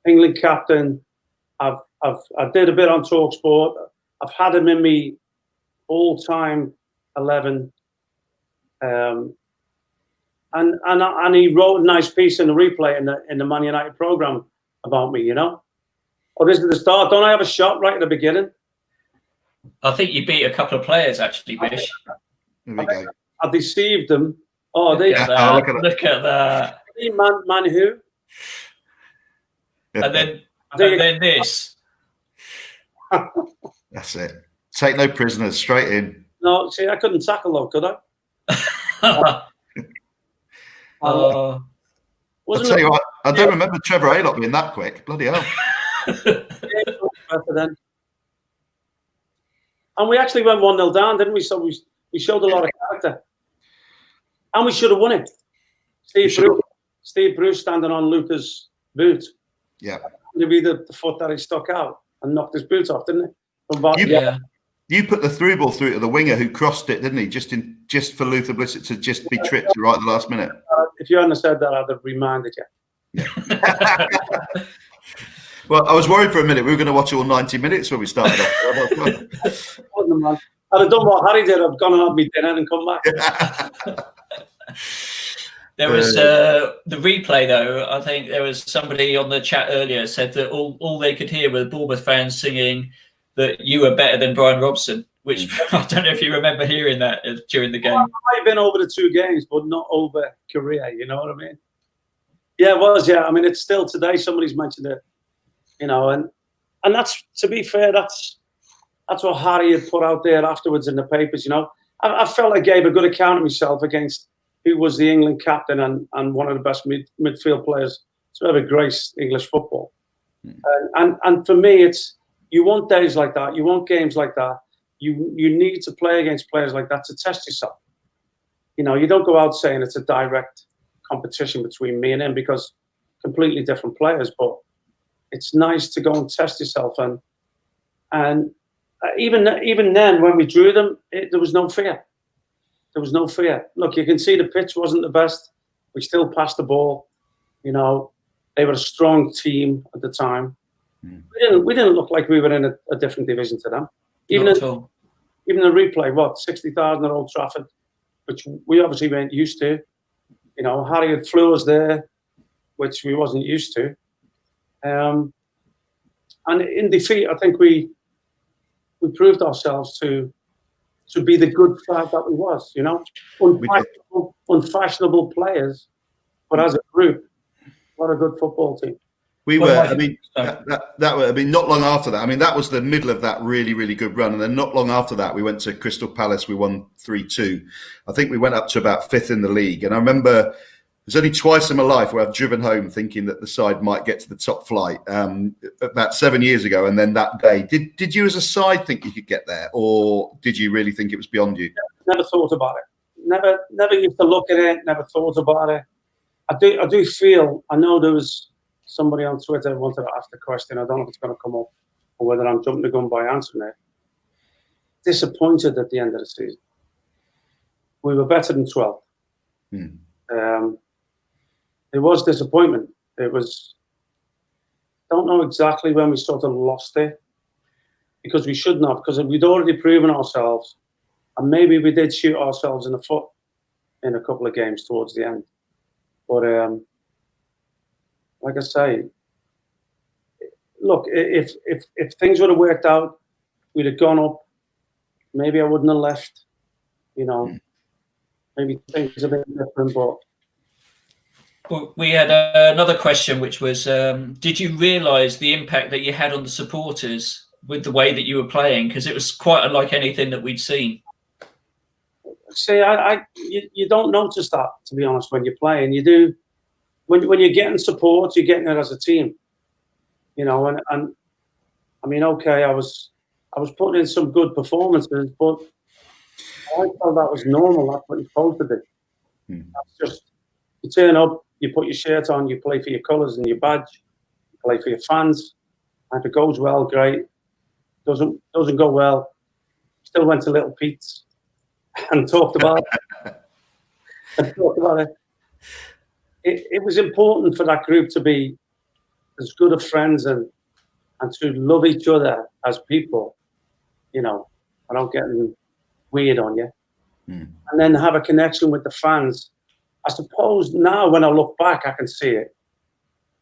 England captain. I did a bit on TalkSport. I've had him in me all-time 11. And he wrote a nice piece in the replay in the Man United program about me, you know. Oh, this is the start. Don't I have a shot right at the beginning? I think you beat a couple of players, actually, Bish. There we go. I deceived them. Oh, Look at that. Look at that. Man who? And then this. That's it. Take no prisoners, straight in. No, see, I couldn't tackle though, could I? I'll tell you what, I don't remember Trevor Aylock being that quick. Bloody hell. And we actually went 1-0 down, didn't we? So we showed a lot of character. And we should have won it. Steve Bruce standing on Luca's boot. Yeah. It'd be the foot that he stuck out and knocked his boot off, didn't it? You put the through ball through to the winger who crossed it, didn't he? Just for Luther Blissett to just be tripped right at the last minute. If you hadn't said that, I'd have reminded you. Well, I was worried for a minute. We were going to watch all 90 minutes when we started off. I'd have done what Harry did. I've gone and had me dinner and come back. There was the replay, though. I think there was somebody on the chat earlier said that all they could hear were Bournemouth fans singing that you were better than Brian Robson, which I don't know if you remember hearing that during the game. I've been over the 2 games, but not over Korea. You know what I mean? Yeah, it was. Yeah, I mean, it's still today. Somebody's mentioned it, you know, and that's, to be fair, that's what Harry had put out there afterwards in the papers. You know, I felt I gave a good account of myself against who was the England captain and one of the best midfield players to ever grace English football. And for me, it's, you want days like that. You want games like that. You need to play against players like that to test yourself. You know, you don't go out saying it's a direct competition between me and him because completely different players. But it's nice to go and test yourself. And even then, when we drew them, there was no fear. There was no fear. Look, you can see the pitch wasn't the best. We still passed the ball. You know, they were a strong team at the time. We didn't look like we were in a different division to them. Even the replay, 60,000 at Old Trafford, which we obviously weren't used to. You know, Harry had flew us there, which we wasn't used to. And in defeat, I think we proved ourselves to be the good side that we was. You know, unfashionable players, but as a group, what a good football team. We were. I mean, not long after that. I mean, that was the middle of that really, really good run, and then not long after that, we went to Crystal Palace. We won 3-2. I think we went up to about 5th in the league, and I remember there's only twice in my life where I've driven home thinking that the side might get to the top flight. About 7 years ago, and then that day, did you as a side think you could get there, or did you really think it was beyond you? Never thought about it. Never used to look at it. Never thought about it. I do feel. I know there was somebody on Twitter wanted to ask the question. I don't know if it's going to come up or whether I'm jumping the gun by answering it. Disappointed at the end of the season. We were better than 12. It was disappointment. It was, don't know exactly when we sort of lost it, because we shouldn't have, because we'd already proven ourselves, and maybe we did shoot ourselves in the foot in a couple of games towards the end. But like I say, look, if things would have worked out, we'd have gone up. Maybe I wouldn't have left. You know, maybe things have been different. But we had another question, which was, did you realise the impact that you had on the supporters with the way that you were playing? Because it was quite unlike anything that we'd seen. See, you don't notice that, to be honest, when you're playing. You do. When you're getting support, you're getting it as a team, you know. And I mean, okay, I was putting in some good performances, but I felt that was normal. That's what you're supposed to do. That's just, you turn up, you put your shirt on, you play for your colours and your badge, you play for your fans. And if it goes well, great. Doesn't go well, still went to Little Pete's and talked about it. It was important for that group to be as good of friends and to love each other as people, without getting weird on you. And then have a connection with the fans. I suppose now when I look back, I can see it.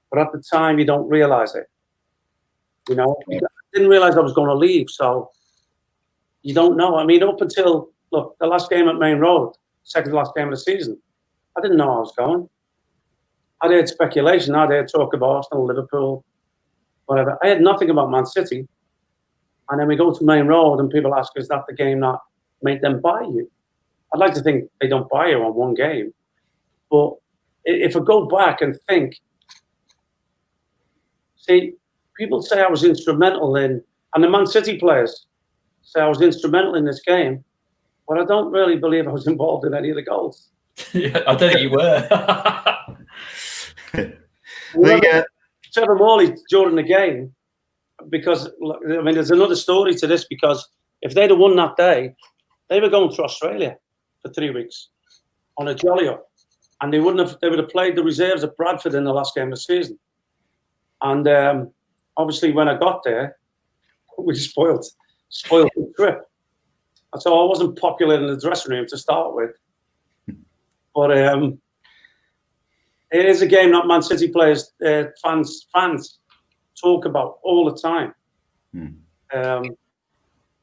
But at the time, you don't realise it. I didn't realise I was going to leave, so you don't know. I mean, up until, look, the last game at Main Road, second to last game of the season, I didn't know I was going. I'd heard speculation. I'd heard talk about Arsenal, Liverpool, whatever. I had nothing about Man City. And then we go to Main Road and people ask, is that the game that made them buy you? I'd like to think they don't buy you on one game. But if I go back and think, see, people say I was instrumental in, and the Man City players say I was instrumental in this game, but I don't really believe I was involved in any of the goals. Yeah, I don't think you were. Trevor Morley during the game, because, I mean, there's another story to this, because if they'd have won that day, they were going to Australia for 3 weeks on a jolly up. And they would have played the reserves at Bradford in the last game of the season. And obviously when I got there, we spoiled the trip. And so I wasn't popular in the dressing room to start with. But it is a game that Man City players, fans talk about all the time.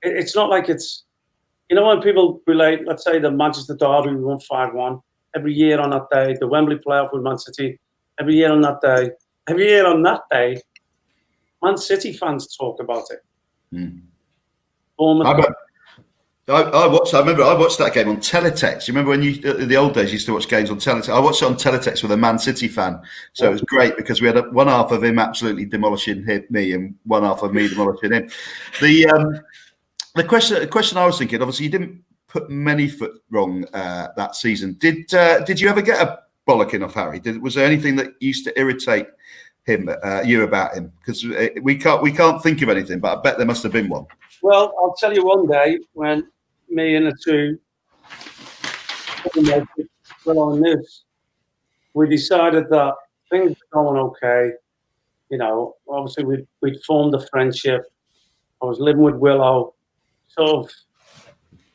It's not like it's, when people relate, let's say the Manchester Derby, we won 5-1. Every year on that day, the Wembley playoff with Man City, every year on that day, Man City fans talk about it. I remember I watched that game on teletext. You remember when in the old days you used to watch games on teletext? I watched it on teletext with a Man City fan. So it was great because we had one half of him absolutely demolishing me and one half of me demolishing him. The question I was thinking, obviously you didn't put many foot wrong that season. Did you ever get a bollocking off Harry? Was there anything that used to irritate you about him? Because we can't think of anything, but I bet there must have been one. Well, I'll tell you one day when me and the two were on this, we decided that things were going okay. Obviously we'd formed a friendship. I was living with Willow, sort of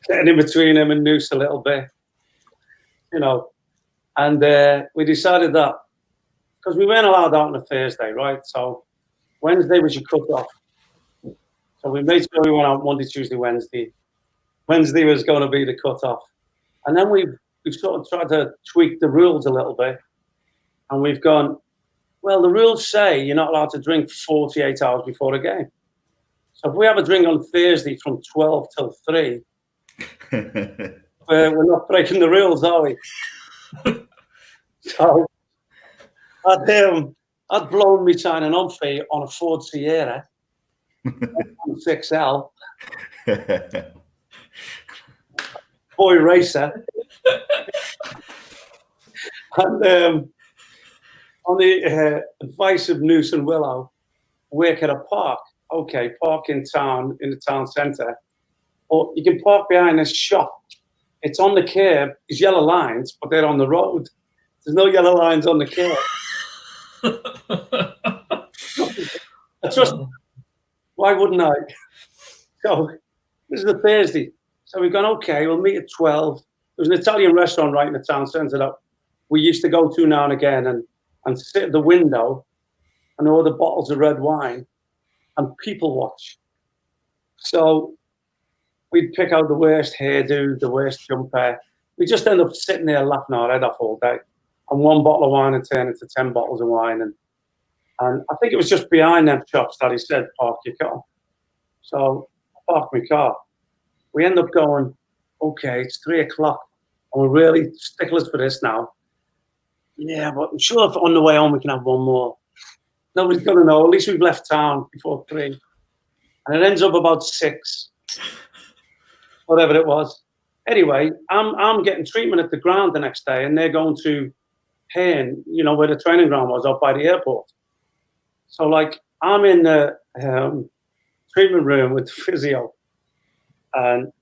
getting in between him and Noose a little bit, and we decided that, because we weren't allowed out on a Thursday, right? So Wednesday was your cut-off. So we made sure we went out Monday, Tuesday, Wednesday. Wednesday was going to be the cut-off. And then we've sort of tried to tweak the rules a little bit. And we've gone, well, the rules say you're not allowed to drink 48 hours before a game. So if we have a drink on Thursday from 12 till 3, we're not breaking the rules, are we? So I'd blown me signing on fee on a Ford Sierra 6L. Boy racer. And on the advice of Noose and Willow, work at a park. Okay, park in town, in the town centre. Or you can park behind this shop. It's on the curb. There's yellow lines, but they're on the road. There's no yellow lines on the curb. I trust. Why wouldn't I? So this is a Thursday. So we've gone, okay, we'll meet at 12. There's an Italian restaurant right in the town centre that we used to go to now and again and sit at the window and order bottles of red wine and people watch. So we'd pick out the worst hairdo, the worst jumper. We just end up sitting there laughing our head off all day. And one bottle of wine and turn into 10 bottles of wine. And I think it was just behind them shops that he said, park your car. So I parked my car. We end up going, okay, it's 3 o'clock. And we're really sticklers for this now. Yeah, but I'm sure if on the way home we can have one more. Nobody's going to know. At least we've left town before 3. And it ends up about 6. Whatever it was. Anyway, I'm getting treatment at the ground the next day, and they're going to Herne, where the training ground was, up by the airport. So, I'm in the treatment room with the physio, and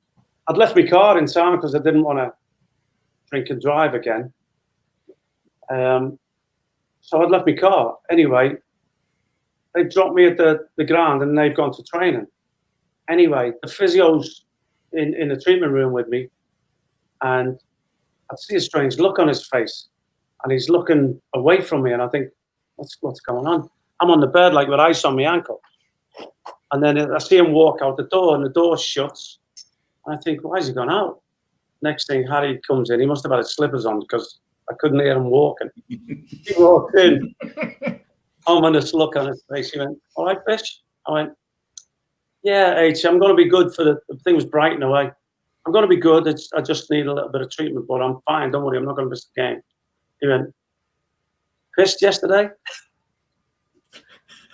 I'd left my car in town because I didn't want to drink and drive again. So I'd left my car. Anyway, they dropped me at the ground and they've gone to training. Anyway, the physio's in the treatment room with me, and I see a strange look on his face, and he's looking away from me, and I think, what's going on? I'm on the bed like with ice on my ankle. And then I see him walk out the door, and the door shuts. And I think, why has he gone out? Next thing, Harry comes in. He must have had his slippers on because I couldn't hear him walking. He walked in, ominous look on his face. He went, all right, Bish? I went, yeah, H, I'm going to be good for the thing was brightened away. I'm going to be good. I just need a little bit of treatment, but I'm fine. Don't worry, I'm not going to miss the game. He went, pissed yesterday?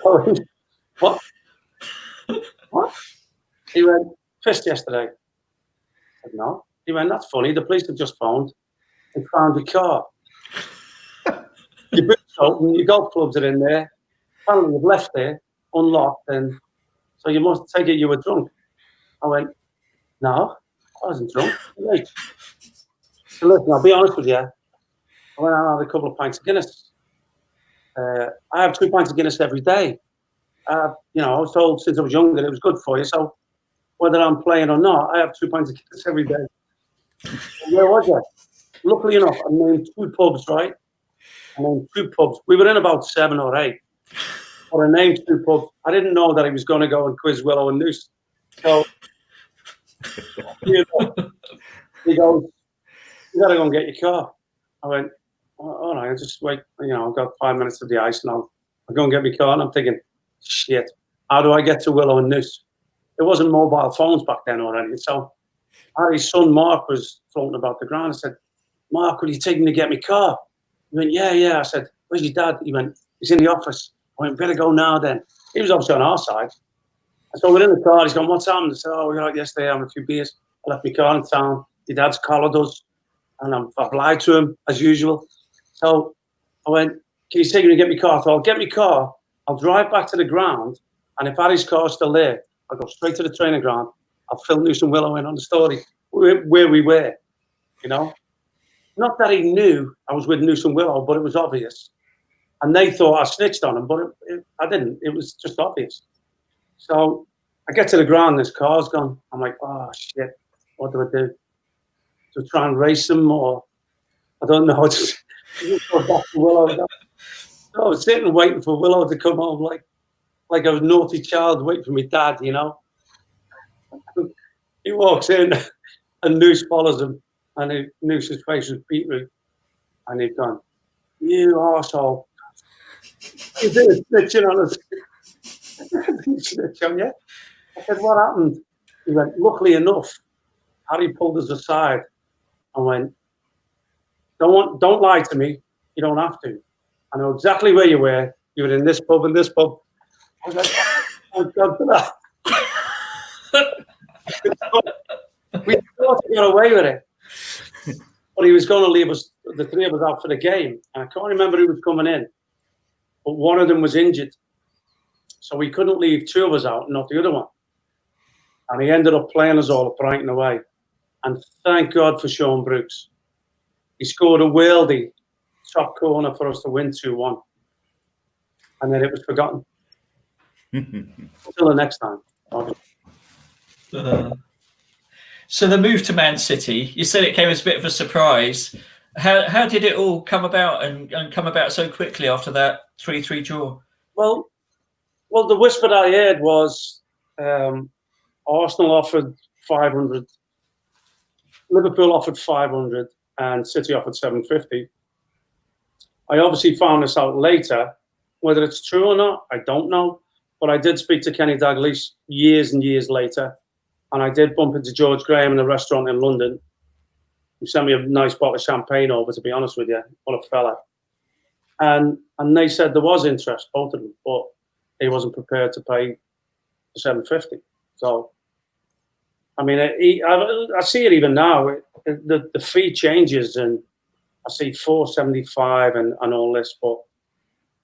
I went, what? What? He went, pissed yesterday. I said, no. He went, that's funny. The police have just phoned and found your car. Your boots open, your golf clubs are in there. Apparently you've left there, unlocked, and so you must take it you were drunk. I went, no, I wasn't drunk. Right. So listen, I'll be honest with you. I went out and had a couple of pints of Guinness. I have 2 pints of Guinness every day. I was told since I was younger that it was good for you. So whether I'm playing or not, I have 2 pints of Guinness every day. Where was I? Luckily enough, I named 2 pubs, right? I named 2 pubs. We were in about 7 or 8. But I named 2 pubs. I didn't know that he was going to go and quiz Willow and Noose. So he goes, you got to go and get your car. I went, all right, I'll just wait. I've got 5 minutes of the ice and I'll go and get my car. And I'm thinking, shit, how do I get to Willow and Noose? There wasn't mobile phones back then already. So Harry's son, Mark, was floating about the ground. I said, Mark, will you take me to get my car? He went, yeah. I said, where's your dad? He went, he's in the office. I went, better go now then. He was obviously on our side. And so we're in the car. He's going, what's happened? I said, we got out yesterday having a few beers. I left my car in town. Your dad's collared us. And I've lied to him, as usual. So I went, can you take me to get my car? I thought, I'll get my car. I'll drive back to the ground. And if Harry's car's still there, I'll go straight to the training ground. I'll fill Noose and Willow in on the story where we were, Not that he knew I was with Noose and Willow, but it was obvious. And they thought I snitched on him, but I didn't. It was just obvious. So I get to the ground, this car's gone. I'm like, oh, shit, what do I do? To try and race him, or I don't know. Just go back to Willow. So I was sitting waiting for Willow to come home like a naughty child waiting for my dad, He walks in and Noose follows him, and Noose's face was beetroot. And he'd gone, you arsehole. He did snitching on us. Snitch on you. I said, what happened? He went, luckily enough, Harry pulled us aside and went, don't lie to me. You don't have to. I know exactly where you were. You were in this pub and this pub. I was like, oh, God, for that. We thought he got away with it. But he was going to leave us, the 3 of us, out for the game. And I can't remember who was coming in. But one of them was injured. So we couldn't leave 2 of us out and not the other one. And he ended up playing us all at Brighton away. And thank God for Sean Brooks. He scored a worldie top corner for us to win 2-1. And then it was forgotten. Until the next time. So the move to Man City, you said it came as a bit of a surprise. How did it all come about and come about so quickly after that 3-3 draw? Well, the whisper I heard was Arsenal offered 500, Liverpool offered 500, and City offered 750. I obviously found this out later. Whether it's true or not, I don't know. But I did speak to Kenny Dalglish years and years later. And I did bump into George Graham in a restaurant in London. He sent me a nice bottle of champagne over, to be honest with you. What a fella. And they said there was interest, both of them, but he wasn't prepared to pay the 750. So, I mean, I see it even now. The fee changes, and I see 475 and all this, but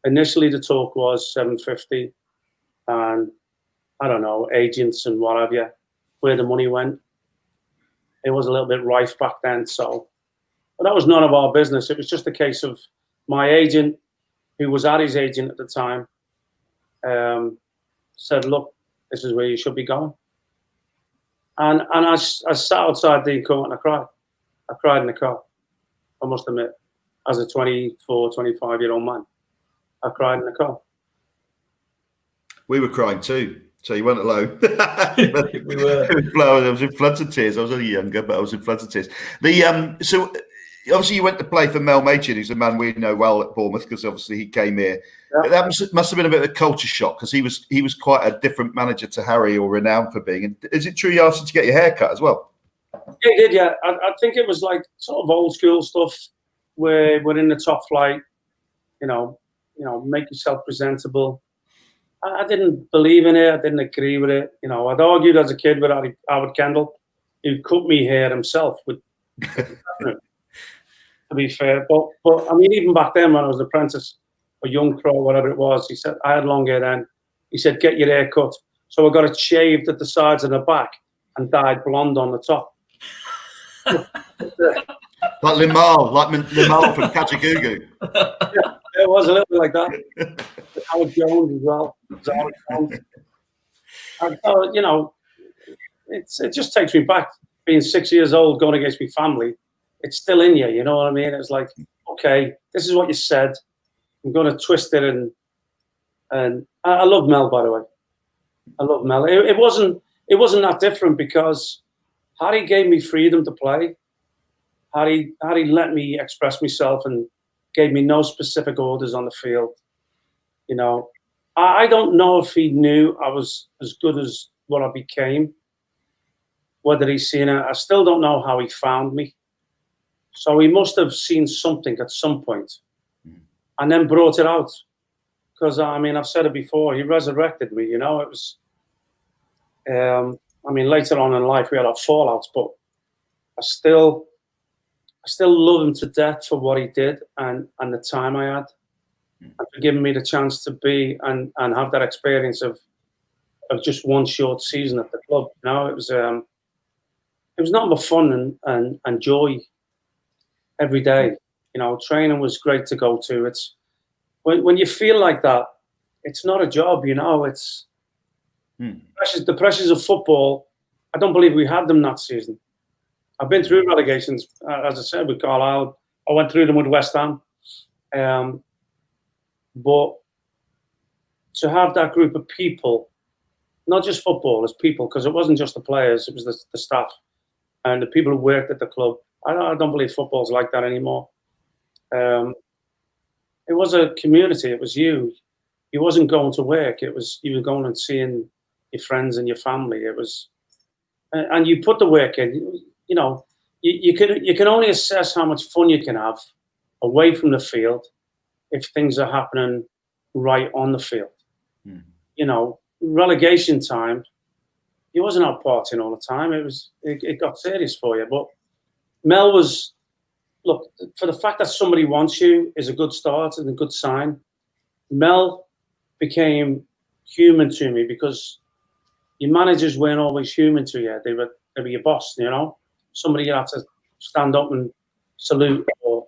initially the talk was 750, and I don't know, agents and what have you, where the money went. it was a little bit rife back then. So, but that was none of our business. It was just a case of my agent, who was Harry's agent at the time, said, "Look, this is where you should be going." And I sat outside the court and I cried. I cried in the car. I must admit, as a 24, 25-year-old man, I cried in the car. We were crying too, so you weren't alone. We were. I was in floods of tears. I was only younger, but I was in floods of tears. So obviously you went to play for Mel Machin, who's a man we know well at Bournemouth, because obviously he came here. Yeah. That must have been a bit of a culture shock, because he was quite a different manager to Harry, or renowned for being. And is it true you asked him to get your hair cut as well? Yeah, he did. Yeah, I think it was like sort of old school stuff, where we're in the top flight. You know, make yourself presentable. I didn't believe in it. I didn't agree with it. You know, I'd argued as a kid with Howard Kendall, who cut me hair himself. To be fair, but I mean, even back then when I was an apprentice, or young pro, whatever it was, he said I had long hair then. He said, "Get your hair cut." So I got it shaved at the sides and the back, and dyed blonde on the top. Like Limal from Kajagoogoo. Yeah, it was a little bit like that. Howard Jones as well. And so, you know, it just takes me back, being 6 years old, going against my family. It's still in you, you know what I mean? It's like, okay, this is what you said. I'm going to twist it, and I love Mel, by the way. I love Mel. It wasn't that different, because Harry gave me freedom to play. Harry let me express myself and gave me no specific orders on the field. You know, I don't know if he knew I was as good as what I became, whether he's seen it. I still don't know how he found me. So he must have seen something at some point and then brought it out. Because, I mean, I've said it before, he resurrected me, you know. It was, I mean, later on in life we had our fallouts, but I still love him to death for what he did and the time I had, and for giving me the chance to be and have that experience of just one short season at the club. You know, it was nothing but fun and joy every day. You know, training was great to go to. It's when you feel like that, it's not a job. You know, it's the pressures of football. I don't believe we had them that season. I've been through relegations, as I said, with Carlisle. I went through them with West Ham. But to have that group of people, not just footballers, people, because it wasn't just the players, it was the staff and the people who worked at the club. I don't believe football's like that anymore. It was a community. It was you. You wasn't going to work. It was you were going and seeing your friends and your family. It was, and you put the work in. You know, you can only assess how much fun you can have away from the field if things are happening right on the field. You know, relegation time, you wasn't out partying all the time. It got serious for you. But Mel was, look, for the fact that somebody wants you is a good start and a good sign. Mel became human to me, because your managers weren't always human to you. They were your boss, you know. Somebody you had to stand up and salute, or,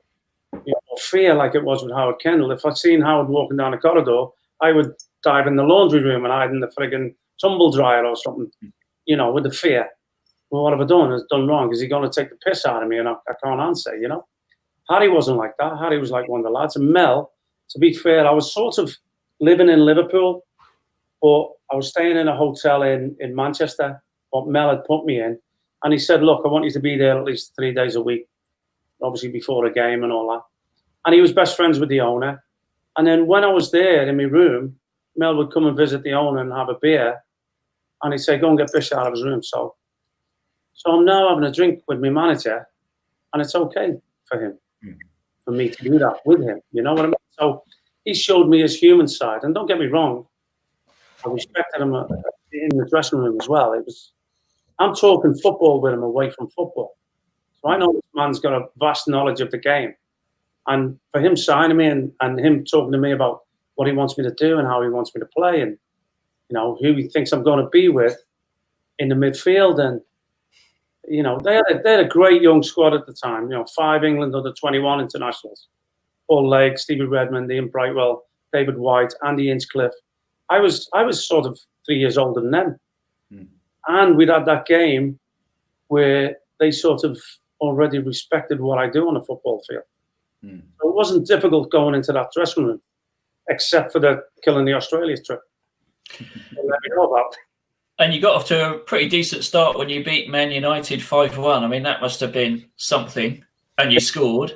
you know, or fear, like it was with Howard Kendall. If I'd seen Howard walking down a corridor, I would dive in the laundry room and hide in the frigging tumble dryer or something, you know, with the fear. Well, what have I done? I've done wrong. Is he going to take the piss out of me? And I can't answer, you know. Harry wasn't like that. Harry was like one of the lads. And Mel, to be fair, I was sort of living in Liverpool, but I was staying in a hotel in Manchester, what Mel had put me in. And he said, look, I want you to be there at least 3 days a week, obviously before a game and all that. And he was best friends with the owner. And then when I was there in my room, Mel would come and visit the owner and have a beer. And he'd say, go and get Bish out of his room. So I'm now having a drink with my manager, and it's okay for him, for me to do that with him. You know what I mean? So he showed me his human side. And don't get me wrong, I respected him in the dressing room as well. I'm talking football with him away from football. So I know this man's got a vast knowledge of the game. And for him signing me and him talking to me about what he wants me to do and how he wants me to play, and, you know, who he thinks I'm going to be with in the midfield, and You know, they had a great young squad at the time. You know, 5 England under-21 internationals. Paul Lake, Stevie Redmond, Ian Brightwell, David White, Andy Hinchcliffe. I was sort of 3 years older than them. And we'd had that game where they sort of already respected what I do on a football field. So it wasn't difficult going into that dressing room, except for the killing the Australia trip. Let me know about it. And you got off to a pretty decent start when you beat Man United 5-1. I mean, that must have been something. And you scored.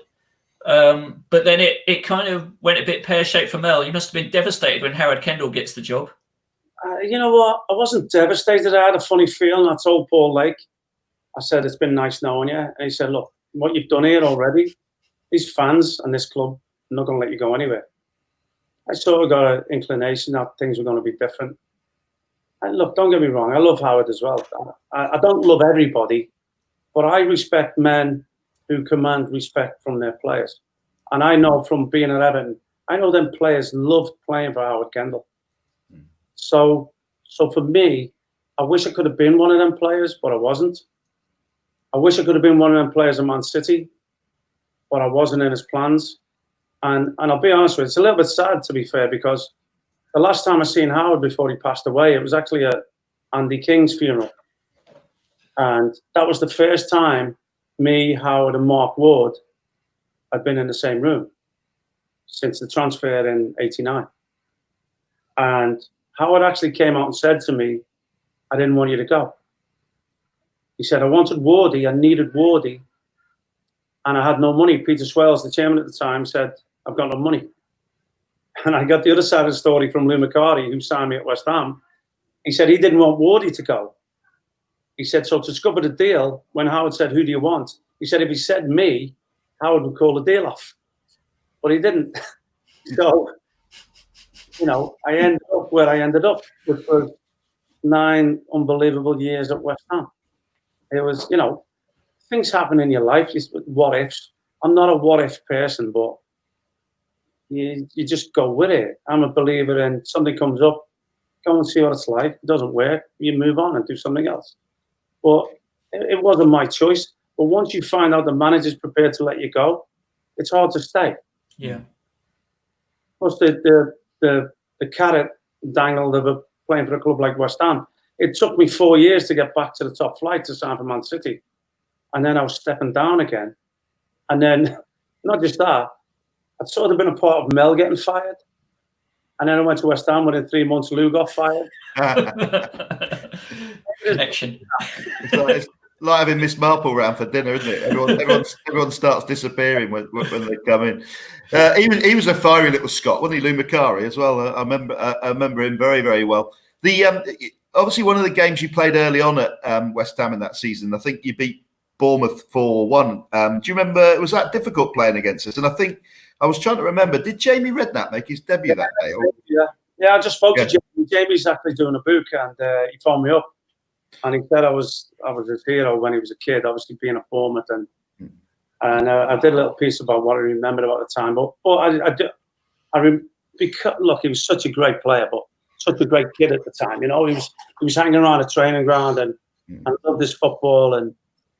But then it kind of went a bit pear-shaped for Mel. You must have been devastated when Howard Kendall gets the job. You know what? I wasn't devastated. I had a funny feeling. I told Paul Lake, I said, it's been nice knowing you. And he said, look, what you've done here already, these fans and this club are not going to let you go anywhere. I sort of got an inclination that things were going to be different. And look, don't get me wrong. I love Howard as well. I don't love everybody, but I respect men who command respect from their players. And I know from being at Everton, I know them players loved playing for Howard Kendall. So for me, I wish I could have been one of them players, but I wasn't. I wish I could have been one of them players in Man City, but I wasn't in his plans. And I'll be honest with you, it's a little bit sad, to be fair, because the last time I seen Howard before he passed away, it was actually at Andy King's funeral. And that was the first time me, Howard and Mark Ward had been in the same room since the transfer in '89. And Howard actually came out and said to me, I didn't want you to go. He said, I wanted Wardy, I needed Wardy, and I had no money. Peter Swales, the chairman at the time, said, I've got no money. And I got the other side of the story from Lou McCarty, who signed me at West Ham. He said he didn't want Wardy to go. He said, so to scupper the deal, when Howard said, who do you want? He said, if he said me, Howard would call the deal off. But he didn't. So, you know, I ended up where I ended up, which was 9 unbelievable years at West Ham. It was, you know, things happen in your life. What ifs? I'm not a what if person, but you just go with it. I'm a believer in something comes up, go and see what it's like. It doesn't work, you move on and do something else. But it wasn't my choice. But once you find out the manager's prepared to let you go, it's hard to stay. Yeah. Plus the carrot dangled of playing for a club like West Ham. It took me 4 years to get back to the top flight to sign for Man City. And then I was stepping down again. And then, not just that, I'd sort of been a part of Mel getting fired. And then I went to West Ham. Within 3 months, Lou got fired. Connection. It's like having Miss Marple round for dinner, isn't it? Everyone starts disappearing when they come in. He was a fiery little Scot, wasn't he? Lou McCarty as well. I remember him very, very well. Obviously, one of the games you played early on at West Ham in that season, I think you beat Bournemouth 4-1. Do you remember, was that difficult playing against us? And I think, I was trying to remember, did Jamie Redknapp make his debut that day? Yeah, I just spoke to Jamie. Jamie's actually doing a book, and he phoned me up. And he said I was his hero when he was a kid, obviously being a Bournemouth. And I did a little piece about what I remembered about the time. But because, look, he was such a great player, but such a great kid at the time. You know, he was hanging around a training ground and loved his football and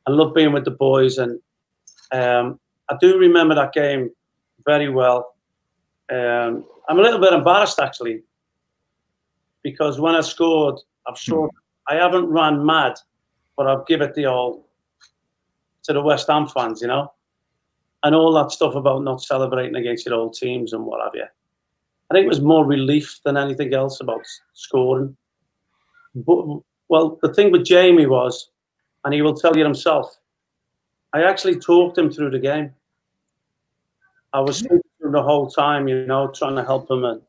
loved being with the boys. And I do remember that game very well. I'm a little bit embarrassed actually, because when I scored, I haven't ran mad, but I've given it the all to the West Ham fans, you know, and all that stuff about not celebrating against your old teams and what have you. I think it was more relief than anything else about scoring. But, well, the thing with Jamie was, and he will tell you himself, I actually talked him through the game. I was speaking through the whole time, you know, trying to help him. And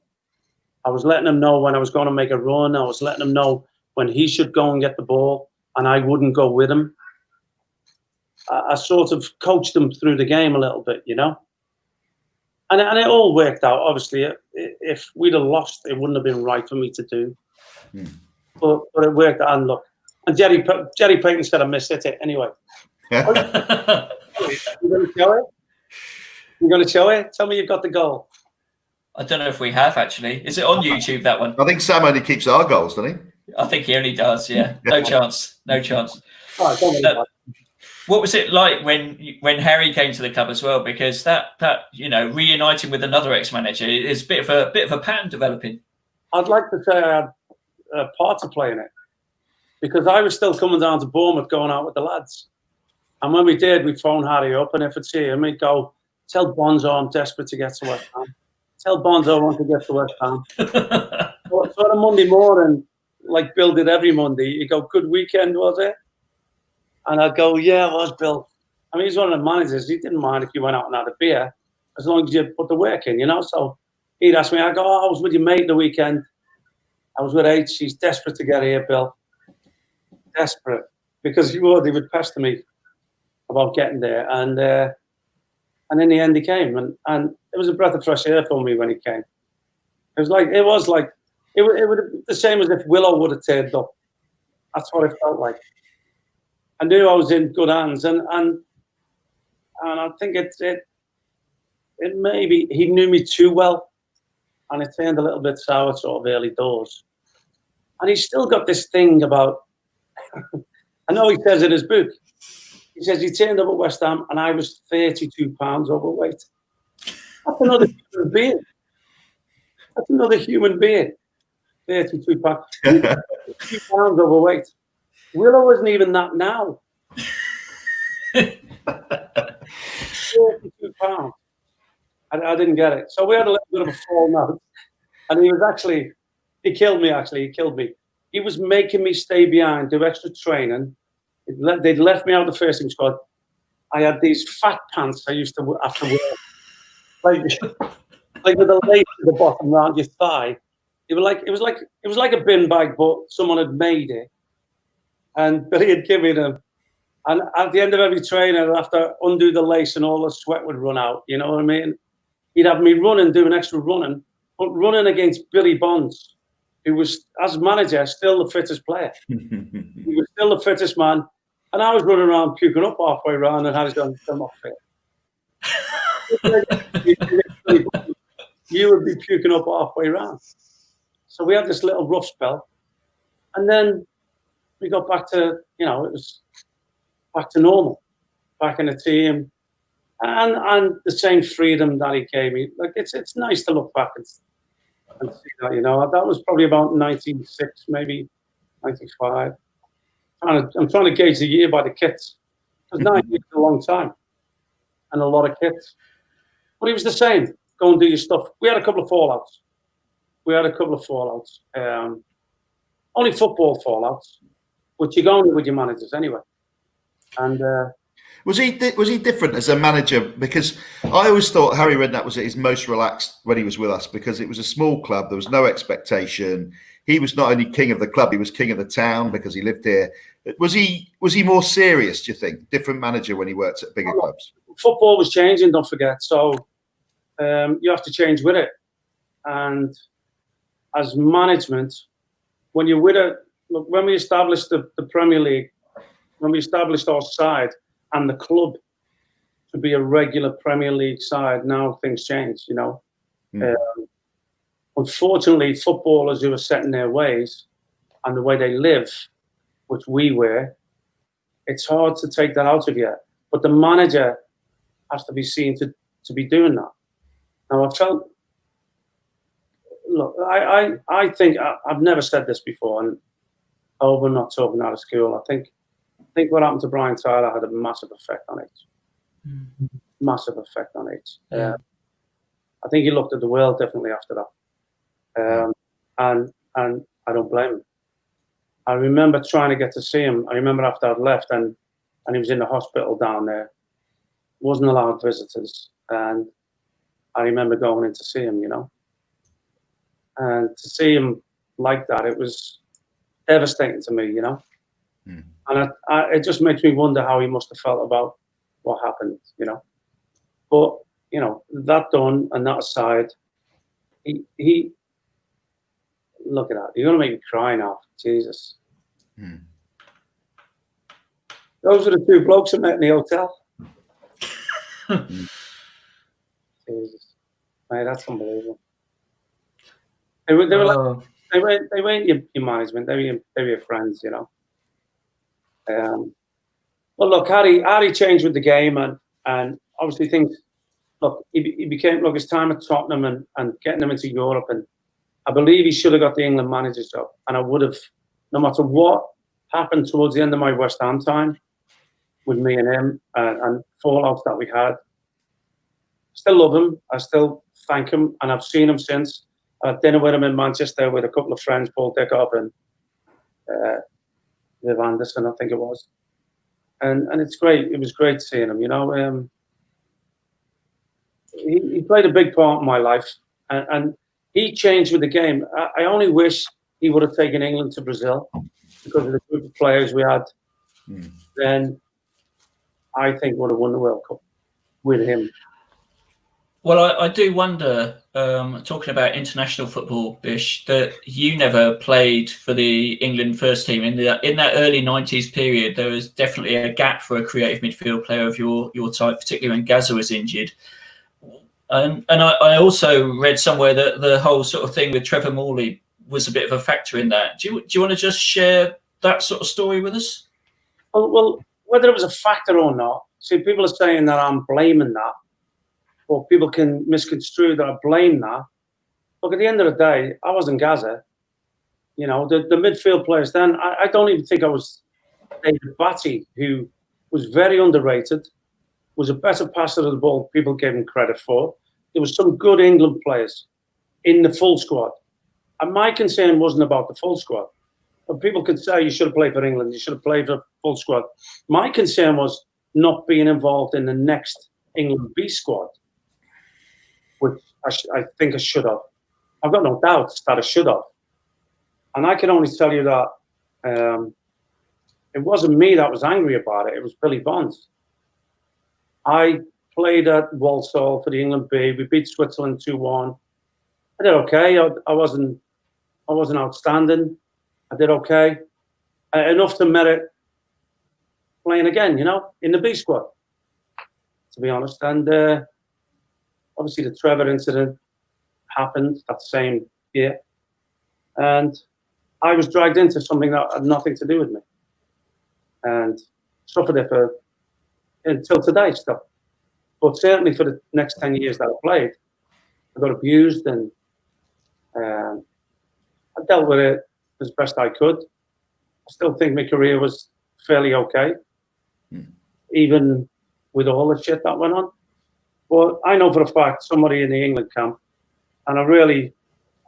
I was letting him know when I was going to make a run. I was letting him know when he should go and get the ball, and I wouldn't go with him. I sort of coached him through the game a little bit, you know. And it all worked out. Obviously, if we'd have lost, it wouldn't have been right for me to do. But it worked out. And look, and Jerry Payton said I missed it anyway. You going to show it? You going to show it? Tell me you've got the goal. I don't know if we have, actually. Is it on YouTube, that one? I think Sam only keeps our goals, doesn't he? I think he only does, yeah. No chance. No chance. Oh, what was it like when Harry came to the club as well? Because that reuniting with another ex-manager is a bit of a pattern developing. I'd like to say I had a part to play in it, because I was still coming down to Bournemouth, going out with the lads. And when we did, we'd phone Harry up, and if it's here, we'd go, tell Bonzo I'm desperate to get to West Ham. Tell Bonzo I want to get to West Ham. So on a Monday morning, like Bill did every Monday, he'd go, good weekend, was it? And I'd go, yeah, it was, Bill. I mean, he's one of the managers. He didn't mind if you went out and had a beer, as long as you put the work in, So he'd ask me, I go, I was with your mate the weekend. I was with H. He's desperate to get here, Bill. Desperate. Because he would pester me about getting there. And in the end, he came. And it was a breath of fresh air for me when he came. It was like it would have been the same as if Willow would have turned up. That's what it felt like. I knew I was in good hands, and I think it maybe he knew me too well, and it turned a little bit sour sort of early doors. And he's still got this thing about. I know he says in his book. He says he turned up at West Ham, and I was 32 pounds overweight. That's another human being. That's another human being. 32 pounds. 32 pounds overweight. Willow isn't even that now. 32 pounds. I didn't get it. So we had a little bit of a fall out. And he killed me. He was making me stay behind, do extra training. They'd left me out of the first team squad. I had these fat pants I used to have to wear. like with a lace at the bottom around your thigh. It was like a bin bag, but someone had made it. And Billy had given me them. And at the end of every training, I'd have to undo the lace and all the sweat would run out. You know what I mean? He'd have me doing extra running, but running against Billy Bonds, who was, as manager, still the fittest player. He was still the fittest man. And I was running around puking up halfway around, and Harry's going, I'm not fit. You would be puking up halfway around. So we had this little rough spell. And then we got back to, it was back to normal, back in the team. And the same freedom that he gave me. Like, it's nice to look back and see that, That was probably about 96, maybe 95. I'm trying to gauge the year by the kits. Because 9 years is a long time. And a lot of kits. But he was the same. Go and do your stuff. We had a couple of fallouts. Only football fallouts. But you go on with your managers anyway. And was he different as a manager? Because I always thought Harry Redknapp was at his most relaxed when he was with us, because it was a small club. There was no expectation. He was not only king of the club, he was king of the town because he lived here. Was he more serious, do you think? Different manager when he worked at bigger clubs? Football was changing, don't forget. So you have to change with it. And as management, when you're with it, look, when we established the Premier League, when we established our side and the club to be a regular Premier League side, now things change, Unfortunately, footballers who are set in their ways and the way they live, which we were, it's hard to take that out of you. But the manager has to be seen to be doing that. Now, I think I've never said this before, and we're not talking out of school. I think what happened to Brian Tyler had a massive effect on it. Mm-hmm. Massive effect on it. Yeah. I think he looked at the world differently after that. And I don't blame him. I remember trying to get to see him. I remember after I'd left and he was in the hospital down there. Wasn't allowed visitors. And I remember going in to see him, And to see him like that, it was devastating to me, Mm. And it just makes me wonder how he must have felt about what happened, But, that done and that aside, he look at that. You're going to make me cry now. Jesus. Mm. Those are the two blokes I met in the hotel. Jesus. Mate, that's unbelievable. They were like, they weren't your management. They were your friends, But Well, look, Harry changed with the game, and obviously things. Look, he became his time at Tottenham and getting him into Europe, and I believe he should have got the England manager's job, and I would have, no matter what happened towards the end of my West Ham time with me and him and fallouts that we had. Still love him. I still thank him, and I've seen him since. I had dinner with him in Manchester with a couple of friends, Paul Dickoff and Viv Anderson, I think it was. And it's great. It was great seeing him. You know, he played a big part in my life, and he changed with the game. I only wish he would have taken England to Brazil because of the group of players we had. Then I think would have won the World Cup with him. Well, I do wonder, talking about international football, Bish, that you never played for the England first team. In that early 90s period, there was definitely a gap for a creative midfield player of your type, particularly when Gazza was injured. And I also read somewhere that the whole sort of thing with Trevor Morley was a bit of a factor in that. Do you want to just share that sort of story with us? Well, whether it was a factor or not, see, people are saying that I'm blaming that, or people can misconstrue that I blame that. Look, at the end of the day, I wasn't Gazza. You know, the midfield players then, I don't even think I was David Batty, who was very underrated, was a better passer of the ball people gave him credit for. There was some good England players in the full squad. And my concern wasn't about the full squad. But people could say you should have played for England, you should have played for full squad. My concern was not being involved in the next England B squad, which I think I should have. I've got no doubts that I should have. And I can only tell you that it wasn't me that was angry about it. It was Billy Bonds. I played at Walsall for the England B. We beat Switzerland 2-1. I did okay. I wasn't outstanding. I did okay. Enough to merit playing again, you know, in the B squad, to be honest. And obviously the Trevor incident happened that same year. And I was dragged into something that had nothing to do with me. And suffered it until today still. But certainly for the next 10 years that I played, I got abused and I dealt with it as best I could. I still think my career was fairly okay, even with all the shit that went on. But I know for a fact somebody in the England camp, and I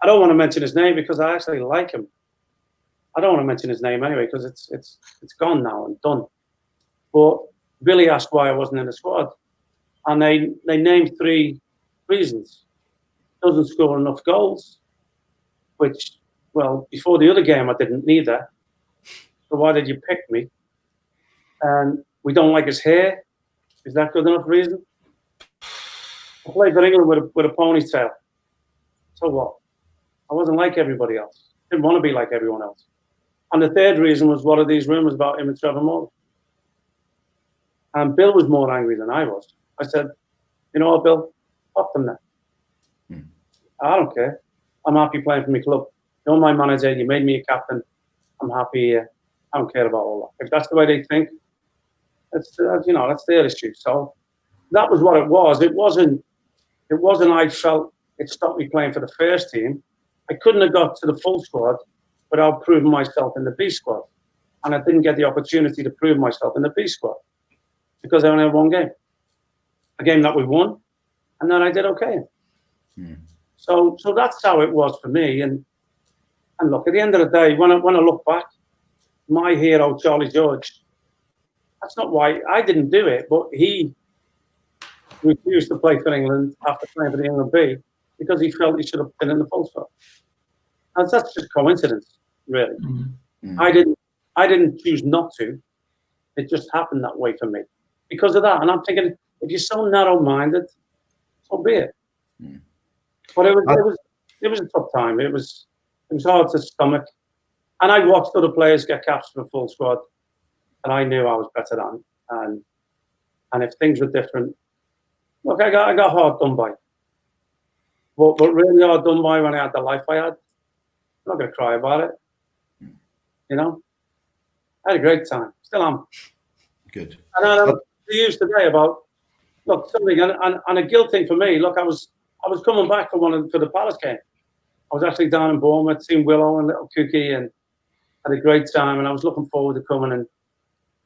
don't want to mention his name because I actually like him. I don't want to mention his name anyway because it's gone now and done. But Billy asked why I wasn't in the squad, and they named 3 reasons. Doesn't score enough goals, which, well, before the other game I didn't neither. So why did you pick me? And we don't like his hair. Is that good enough reason? I played for England with a ponytail. So what? I wasn't like everybody else. Didn't want to be like everyone else. And the third reason was, what are these rumours about him and Trevor Morley? And Bill was more angry than I was. I said, you know what, Bill? Fuck them now. I don't care. I'm happy playing for my club. You're my manager. You made me a captain. I'm happy here. I don't care about all that. If that's the way they think, that's their issue. So that was what it was. It wasn't I felt it stopped me playing for the first team. I couldn't have got to the full squad without proving myself in the B squad. And I didn't get the opportunity to prove myself in the B squad because I only had one game. A game that we won, and then I did okay. So that's how it was for me. And look, at the end of the day, when I look back, my hero, Charlie George, that's not why I didn't do it, but he refused to play for England after playing for the England B because he felt he should have been in the full squad. And that's just coincidence, really. I didn't choose not to. It just happened that way for me because of that. And I'm thinking, if you're so narrow-minded, so be it. But it was a tough time. It was hard to stomach. And I watched other players get caps for the full squad, and I knew I was better than. And if things were different, look, I got hard done by. But really hard done by when I had the life I had. I'm not going to cry about it. You know? I had a great time. Still am. Good. And I to you today about something and a guilt thing for me. Look, I was coming back for the Palace game. I was actually down in Bournemouth, seeing Willow and little Cookie, and had a great time. And I was looking forward to coming and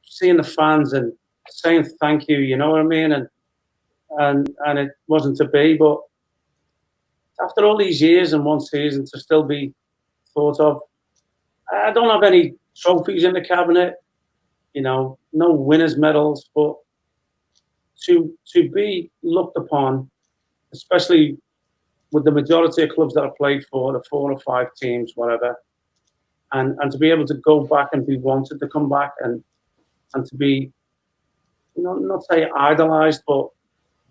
seeing the fans and saying thank you. You know what I mean? And it wasn't to be, but after all these years and one season to still be thought of, I don't have any trophies in the cabinet. No winners' medals, but to be looked upon, especially with the majority of clubs that I played for, the 4 or 5 teams, whatever, and to be able to go back and be wanted to come back and to be, not say idolised, but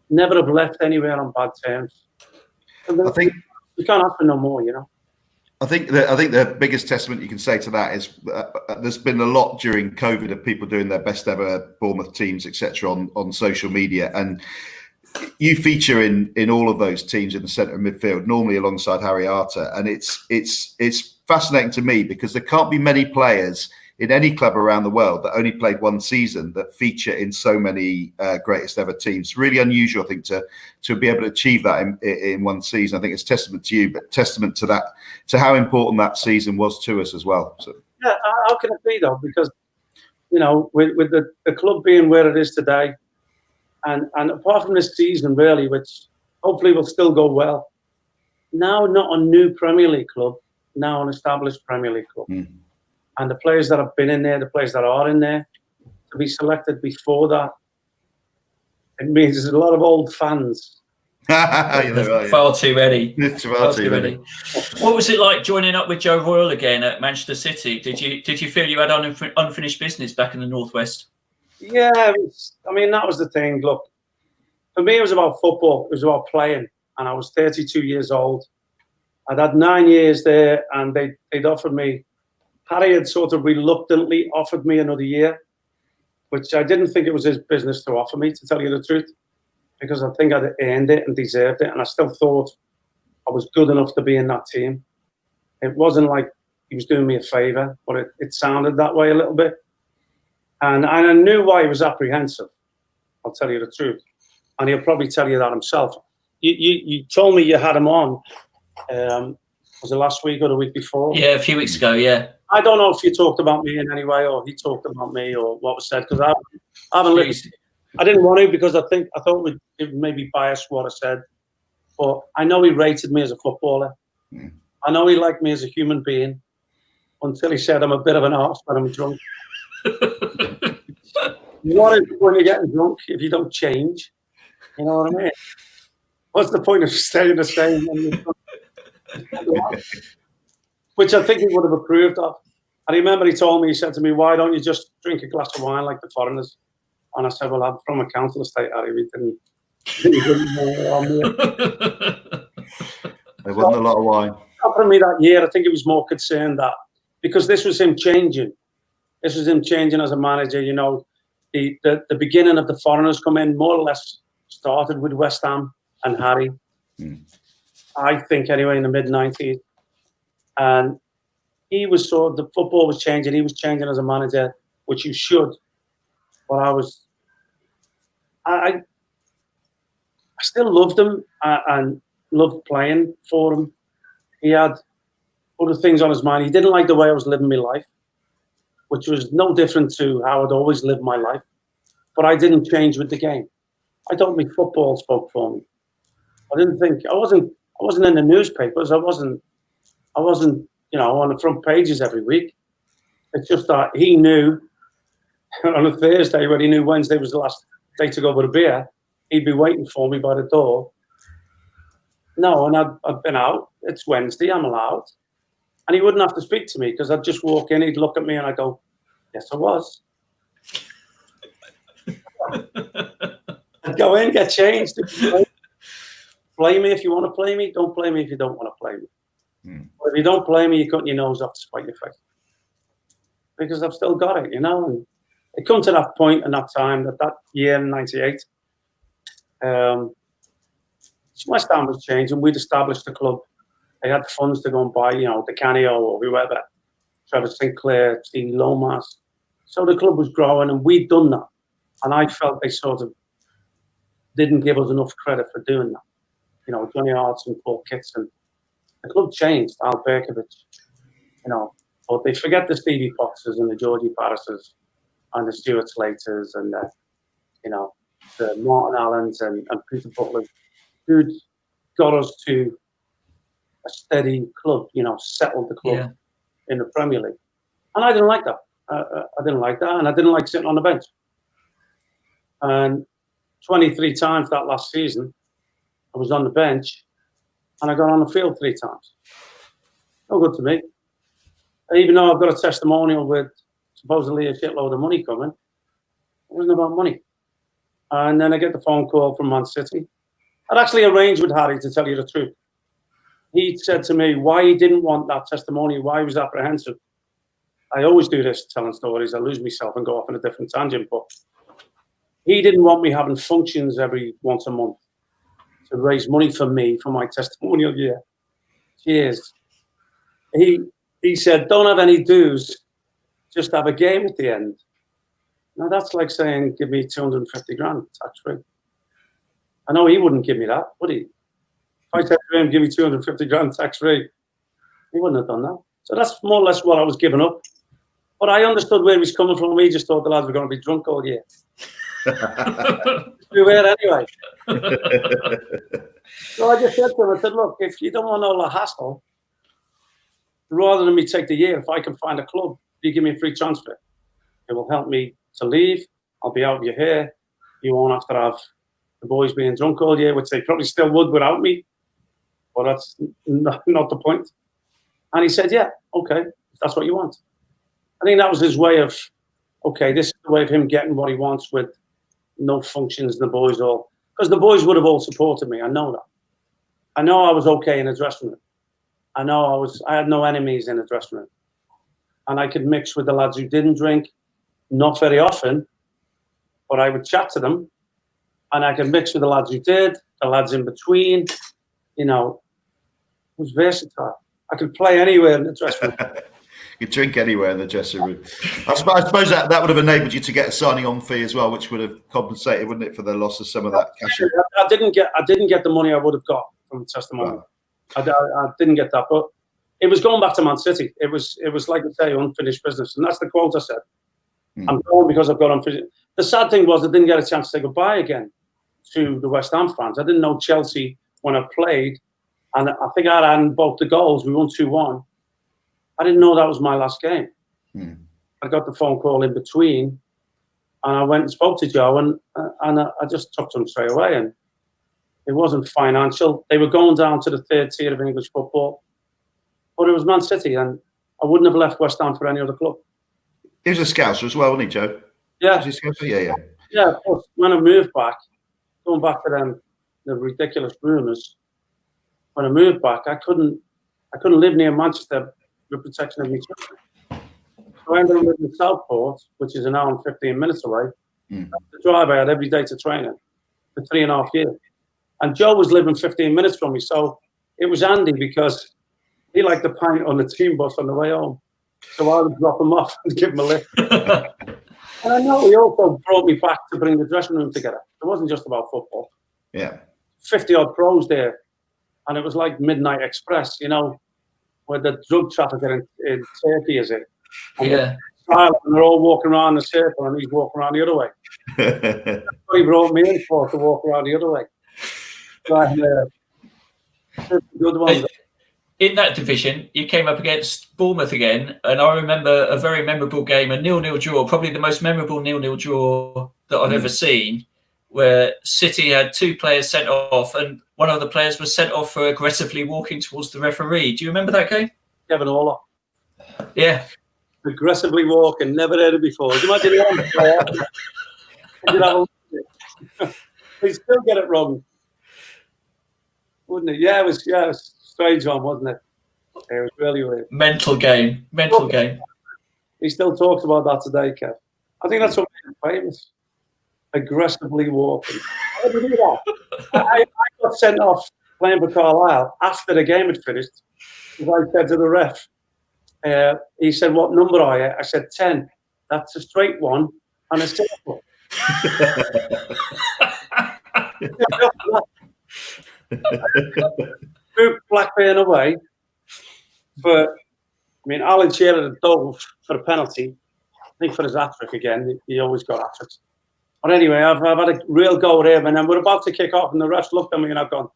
never have left anywhere on bad terms. I think you can't ask for no more, I think the biggest testament you can say to that is there's been a lot during COVID of people doing their best ever Bournemouth teams, etc., on social media, and you feature in all of those teams in the centre of midfield, normally alongside Harry Arter, and it's fascinating to me because there can't be many players in any club around the world that only played one season that feature in so many greatest ever teams. Really unusual, I think, to be able to achieve that in one season. I think it's testament to you, but testament to how important that season was to us as well. So yeah, how can it be though? Because with the club being where it is today, and apart from this season really, which hopefully will still go well, now not a new Premier League club, now an established Premier League club. And the players that have been in there, the players that are in there, to be selected before that, it means there's a lot of old fans. Far too many. Far too many. What was it like joining up with Joe Royle again at Manchester City? Did you feel you had unfinished business back in the Northwest? Yeah, that was the thing. Look, for me, it was about football. It was about playing. And I was 32 years old. I'd had 9 years there, and they'd offered me. Harry had sort of reluctantly offered me another year, which I didn't think it was his business to offer me, to tell you the truth, because I think I'd earned it and deserved it, and I still thought I was good enough to be in that team. It wasn't like he was doing me a favour, but it sounded that way a little bit. And I knew why he was apprehensive, I'll tell you the truth. And he'll probably tell you that himself. You told me you had him on, was it last week or the week before? Yeah, a few weeks ago, yeah. I don't know if you talked about me in any way or he talked about me or what was said, because I haven't listened. I didn't want to because I thought it maybe biased what I said. But I know he rated me as a footballer. I know he liked me as a human being until he said I'm a bit of an arse when I'm drunk. What is the point of getting drunk if you don't change? You know what I mean? What's the point of staying the same when you're drunk? Which I think he would have approved of. I remember he said to me, why don't you just drink a glass of wine like the foreigners? And I said, well, I'm from a council estate, Harry. We didn't there wasn't a lot of wine. For me that year, I think he was more concerned that because this was him changing. This was him changing as a manager. The beginning of the foreigners come in more or less started with West Ham and Harry. I think anyway in the mid-90s. And he was the football was changing. He was changing as a manager, which you should. But I still loved him and loved playing for him. He had other things on his mind. He didn't like the way I was living my life, which was no different to how I'd always lived my life. But I didn't change with the game. I thought my football spoke for me. I wasn't in the newspapers. I wasn't, on the front pages every week. It's just that he knew on a Thursday when he knew Wednesday was the last day to go with a beer, he'd be waiting for me by the door. No, and I'd been out. It's Wednesday, I'm allowed. And he wouldn't have to speak to me because I'd just walk in, he'd look at me and I'd go, yes, I was. I'd go in, get changed. Play me if you want to play me. Don't play me if you don't want to play me. But if you don't play me, you're cutting your nose off to spite your face. Because I've still got it, And it come to that point and that time, that year in 98, West Ham was changing. We'd established the club. They had the funds to go and buy, the Canio or whoever, Trevor Sinclair, Stevie Lomas. So the club was growing and we'd done that. And I felt they sort of didn't give us enough credit for doing that. You know, Johnny Arts and Paul Kitson. The club changed, Al Berkovic, you know, but they forget the Stevie Foxes and the Georgie Parises and the Stuart Slaters and the, you know, the Martin Allens and Peter Butler, who'd got us to a steady club, you know, settled the club in the Premier League. And I didn't like that. I didn't like that, and I didn't like sitting on the bench. And 23 times that last season, I was on the bench, and I got on the field 3 times. No good to me. Even though I've got a testimonial with supposedly a shitload of money coming, it wasn't about money. And then I get the phone call from Man City. I'd actually arranged with Harry, to tell you the truth. He said to me why he didn't want that testimonial, why he was apprehensive. I always do this, telling stories. I lose myself and go off on a different tangent. But he didn't want me having functions every once a month to raise money for me for my testimonial year. Cheers. He said, don't have any dues, just have a game at the end. Now that's like saying, give me 250 grand tax free. I know he wouldn't give me that, would he? If I said to him, give me 250 grand tax free, he wouldn't have done that. So that's more or less what I was giving up. But I understood where he was coming from. He just thought the lads were going to be drunk all year. We were anyway. So I just said to him, I said, look, if you don't want all the hassle, rather than me take the year, if I can find a club, you give me a free transfer. It will help me to leave. I'll be out of your hair. You won't have to have the boys being drunk all year, which they probably still would without me. But that's not the point. And he said, yeah, okay, if that's what you want. I think that was his way of, okay, this is the way of him getting what he wants with no functions, the boys all. Because the boys would have all supported me, I know that. I know I was okay in the dressing room. I know I had no enemies in the dressing room. And I could mix with the lads who didn't drink, not very often, but I would chat to them. And I could mix with the lads who did, the lads in between, you know, it was versatile. I could play anywhere in the dressing room. You drink anywhere in the dressing room. I suppose that would have enabled you to get a signing on fee as well, which would have compensated, wouldn't it, for the loss of some of that cash? I didn't get the money I would have got from the testimony. Right. I didn't get that, but it was going back to Man City. It was like I say, unfinished business, and that's the quote I said. I'm going because I've got unfinished. The sad thing was I didn't get a chance to say goodbye again to the West Ham fans. I didn't know Chelsea when I played, and I think I had both the goals. We won 2-1. I didn't know that was my last game. I got the phone call in between, and I went and spoke to Joe, and I just talked to him straight away. And it wasn't financial. They were going down to the 3rd tier of English football, but it was Man City, and I wouldn't have left West Ham for any other club. He was a Scouser as well, wasn't he, Joe? Yeah. Was he a Scouser? Yeah. Yeah, of course. When I moved back, going back to them, the ridiculous rumours, when I moved back, I couldn't live near Manchester with protection of my children. So I ended up living in Southport, which is an hour and 15 minutes away. That's the drive I had every day to training for 3.5 years. And Joe was living 15 minutes from me, so it was handy because he liked to pint on the team bus on the way home. So I would drop him off and give him a lift. And I know he also brought me back to bring the dressing room together. It wasn't just about football. Yeah. 50-odd pros there. And it was like Midnight Express, you know, where the drug trafficker in Turkey is it. And they're all walking around the circle and he's walking around the other way. That's what he brought me in for, to walk around the other way. So, good one. In that division, you came up against Bournemouth again, and I remember a very memorable game, a 0-0 draw, probably the most memorable 0-0 draw that I've ever seen, where City had 2 players sent off, and one of the players was sent off for aggressively walking towards the referee. Do you remember that game? Kevin Ola. Yeah. Aggressively walking, never heard it before. Do you imagine he'd still get it wrong, wouldn't he? Yeah, it was a strange one, wasn't it? It was really weird. Mental game. He still talks about that today, Kev. I think that's what made him famous. Aggressively walking. How did he do that? I got sent off playing for Carlisle after the game had finished. I said to the ref, he said, what number are you? I said 10. That's a straight one and a circle. Moved Blackburn away Alan Shearer had dove for a penalty. I think for his hat-trick again. He always got hat-tricks. But anyway, I've had a real go at him, and then we're about to kick off, and the refs looked at me and I've gone.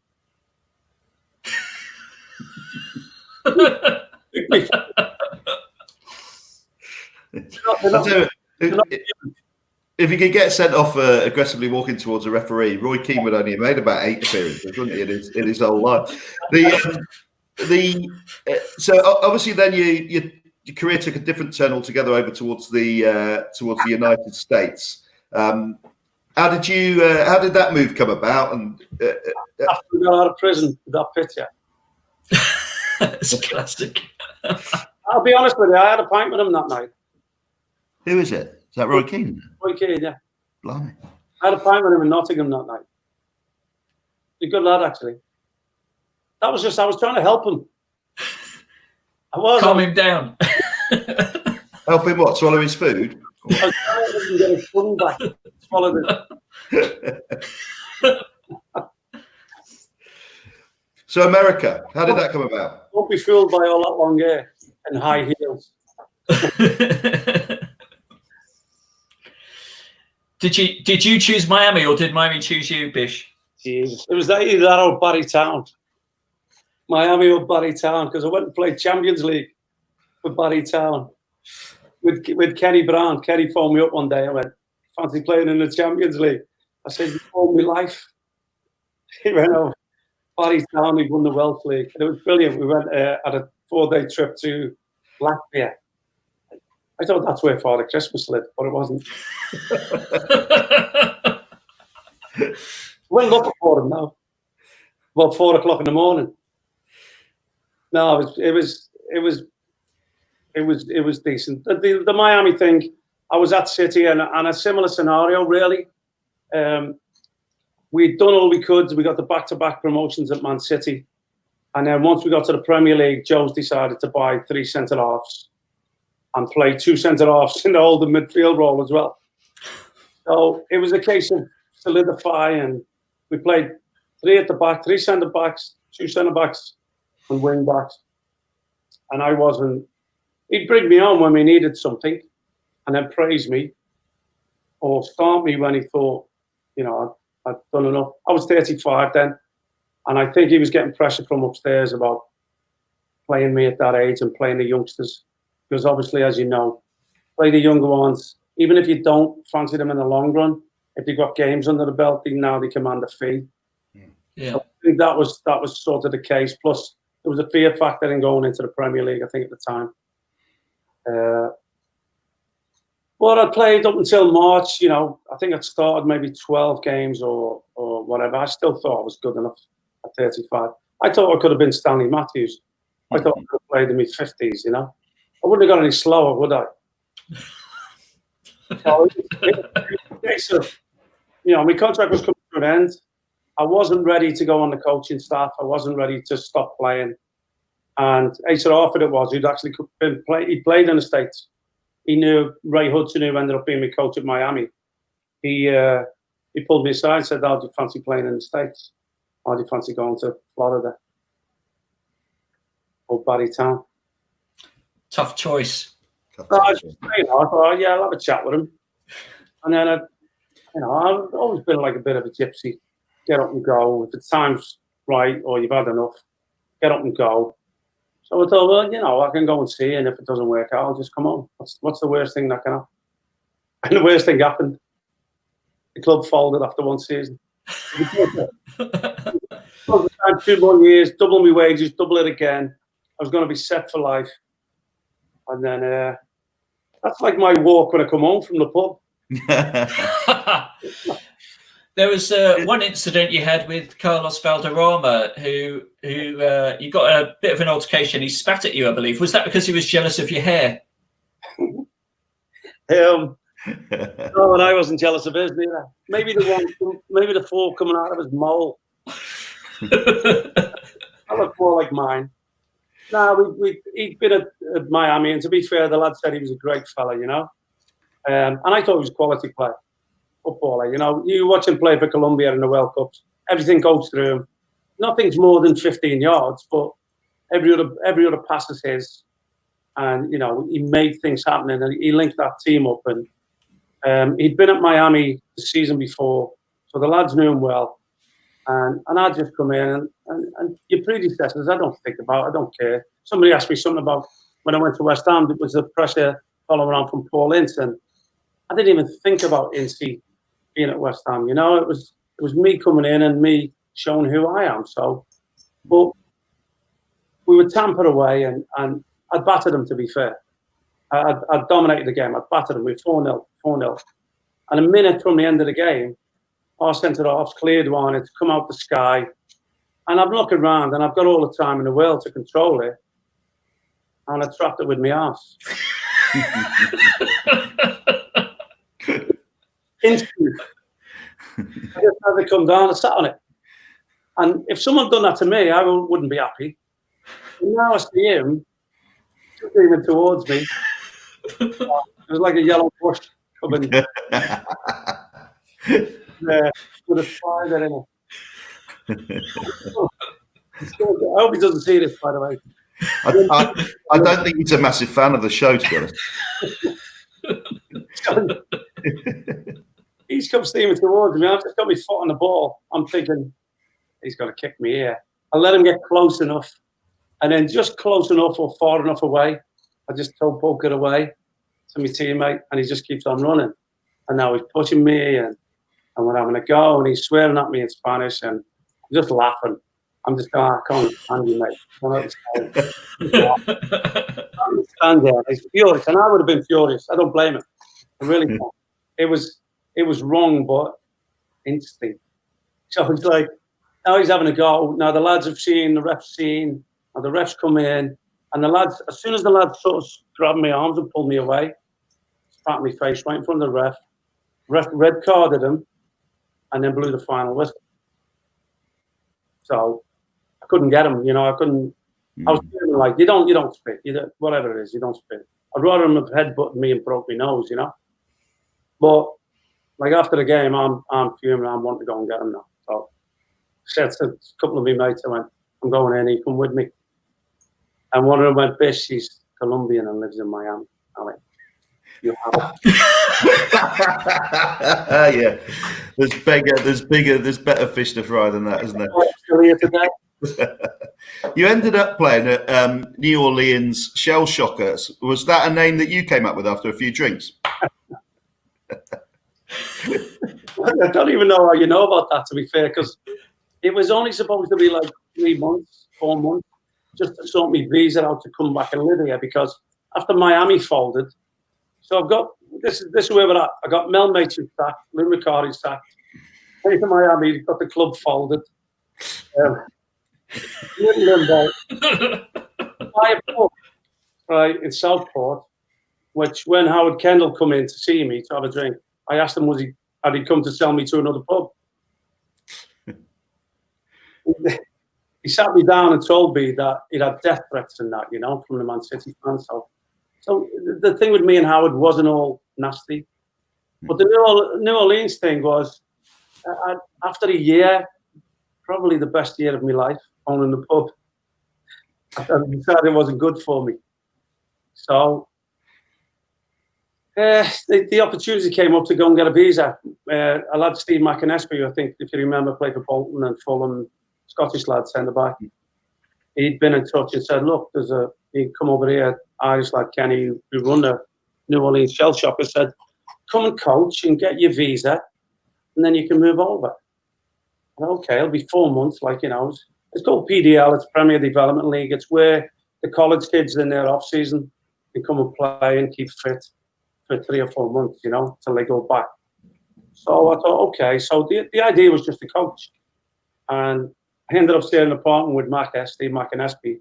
If he could get sent off aggressively walking towards a referee, Roy Keane would only have made about 8 appearances, wouldn't he, in his whole life? So obviously then your career took a different turn altogether over towards the United States. How did that move come about? And after we got out of prison with that picture. It's classic. I'll be honest with you, I had a pint with him that night. Who is it? Is that Roy Keane? Roy Keane, yeah. Blimey. I had a pint with him in Nottingham that night. He's a good lad, actually. I was trying to help him. Calm him down. Help him what? Swallow his food? I was trying to let him get his tongue back. Swallow it. So America, how did that come about? Don't be fooled by all that long hair and high heels. Did you choose Miami, or did Miami choose you, Bish? Jesus, it was either that or Barry Town. Miami or Barry Town, because I went and played Champions League with Barry Town with Kenny Brown. Kenny phoned me up one day and went, "Fancy playing in the Champions League?" I said, "You phoned me life." He went over. Barry Town, we won the Welsh League. And it was brilliant. We went at a 4-day trip to Latvia. I thought that's where Father Christmas lived, but it wasn't. Went looking for him now. About 4 o'clock in the morning. No, it was decent. The Miami thing, I was at City and a similar scenario really. We'd done all we could. We got the back-to-back promotions at Man City. And then once we got to the Premier League, Joe's decided to buy 3 centre-halves and play 2 centre-halves in the holding midfield role as well. So it was a case of solidify, and we played 3 at the back, 3 centre-backs, 2 centre-backs and wing-backs. And I wasn't... He'd bring me on when we needed something and then praise me or start me when he thought, I'd done enough. I was 35 then, and I think he was getting pressure from upstairs about playing me at that age and playing the youngsters. Because obviously, as you know, play the younger ones. Even if you don't fancy them in the long run, if you've got games under the belt, now they command a fee. Yeah, so I think that was sort of the case. Plus, there was a fear factor in going into the Premier League, I think, at the time. Well, I played up until March. I think I'd started maybe 12 games or whatever. I still thought I was good enough at 35. I thought I could have been Stanley Matthews. I thought I could have played in my 50s, I wouldn't have got any slower, would I? So case of, my contract was coming to an end. I wasn't ready to go on the coaching staff. I wasn't ready to stop playing. And Asa offered it was. He'd actually he played in the States. He knew Ray Hudson, who ended up being my coach at Miami. He pulled me aside and said, "How do you fancy playing in the States? How do you fancy going to Florida or Barry Town?" Tough choice. I thought, yeah, I'll have a chat with him. And then, I've always been like a bit of a gypsy. Get up and go. If the time's right or you've had enough, get up and go. So I thought, well, I can go and see, and if it doesn't work out, I'll just come on. What's the worst thing that can happen? And the worst thing happened. The club folded after 1 season. 2 more years, double my wages, double it again. I was going to be set for life. And then that's like my walk when I come home from the pub. There was one incident you had with Carlos Valderrama, who you got a bit of an altercation. He spat at you, I believe. Was that because he was jealous of your hair? No, and I wasn't jealous of his either. Maybe the fork coming out of his mole. I look more like mine. No, he'd been at Miami, and to be fair, the lad said he was a great fella, and I thought he was a quality player. footballer. You know, you watch him play for Colombia in the World Cups. Everything goes through him. Nothing's more than 15 yards, but every other pass is his. And, you know, he made things happen and he linked that team up. And he'd been at Miami the season before, so the lads knew him well. And I'd just come in and your predecessors, I don't think about, I don't care. Somebody asked me something about when I went to West Ham, it was the pressure following on from Paul Ince. And I didn't even think about Ince being at West Ham. You know, it was me coming in and me showing who I am. So, but we would tamper away and I battered them, to be fair. I dominated the game. I battered them with 4-0. And a minute from the end of the game, our centre-halves cleared one, it's come out the sky. And I'm looking around and I've got all the time in the world to control it. And I trapped it with my arse. Instant. I just had to come down and sat on it. And if someone done that to me, I wouldn't be happy. And now I see him coming towards me. It was like a yellow bush coming. With a spider in it. I hope he doesn't see this, by the way. I don't think he's a massive fan of the show, to be honest. He's come steaming towards me. I've just got my foot on the ball. I'm thinking, he's going to kick me here. I let him get close enough. And then just close enough or far enough away, I just toe poke it away to my teammate. And he just keeps on running. And now he's pushing me and we're having a go. And he's swearing at me in Spanish. And I'm just laughing. I'm just going, I can't stand you, mate. I can't stand there. He's furious. And I would have been furious. I don't blame him. I really don't. It was wrong, but instinct. So it's like, now he's having a go. Now the lads have seen, the ref's seen, and the refs come in. And the lads, as soon as the lads sort of grabbed my arms and pulled me away, spat my face right in front of the ref. Ref red carded him and then blew the final whistle. So I couldn't get him, you know, I couldn't. I was feeling like, you don't spit, whatever it is, you don't spit. I'd rather him have headbutted me and broke my nose, you know. But like after the game, I'm fuming. I want to go and get him now. So I said to a couple of my mates, I went, I'm going in. He come with me. And one of them went, Bish, he's Colombian and lives in Miami. I went, you have it. Yeah, there's better fish to fry than that, isn't there? Still here today. You ended up playing at New Orleans Shell Shockers. Was that a name that you came up with after a few drinks? I don't even know how you know about that, to be fair, because it was only supposed to be like 3 months, 4 months, just to sort me visa out to come back and live here, because after Miami folded, so I've got, this is where we're at. I got Mel Mason sacked, Lou Riccardi sacked, came to Miami, got the club folded. Limbo. Buy a pub, right, in Southport, which when Howard Kendall come in to see me to have a drink, I asked him, had he come to sell me to another pub? He sat me down and told me that he'd had death threats and that, you know, from the Man City fans. So the thing with me and Howard wasn't all nasty. But the New Orleans thing was, after a year, probably the best year of my life, owning the pub. I decided it wasn't good for me. So the opportunity came up to go and get a visa. A lad, Steve McInnesby, I think, if you remember, played for Bolton and Fulham, Scottish lad, centre-back. He'd been in touch and said, look, you come over here, Irish lad Kenny, who run the New Orleans Shell Shocker, said, come and coach and get your visa, and then you can move over. And okay, it'll be 4 months, like, you know. It's called PDL, it's Premier Development League. It's where the college kids in their off-season can come and play and keep fit for 3 or 4 months, you know, till they go back. So I thought, okay. So the idea was just to coach. And I ended up staying in an apartment with Steve McInnesby.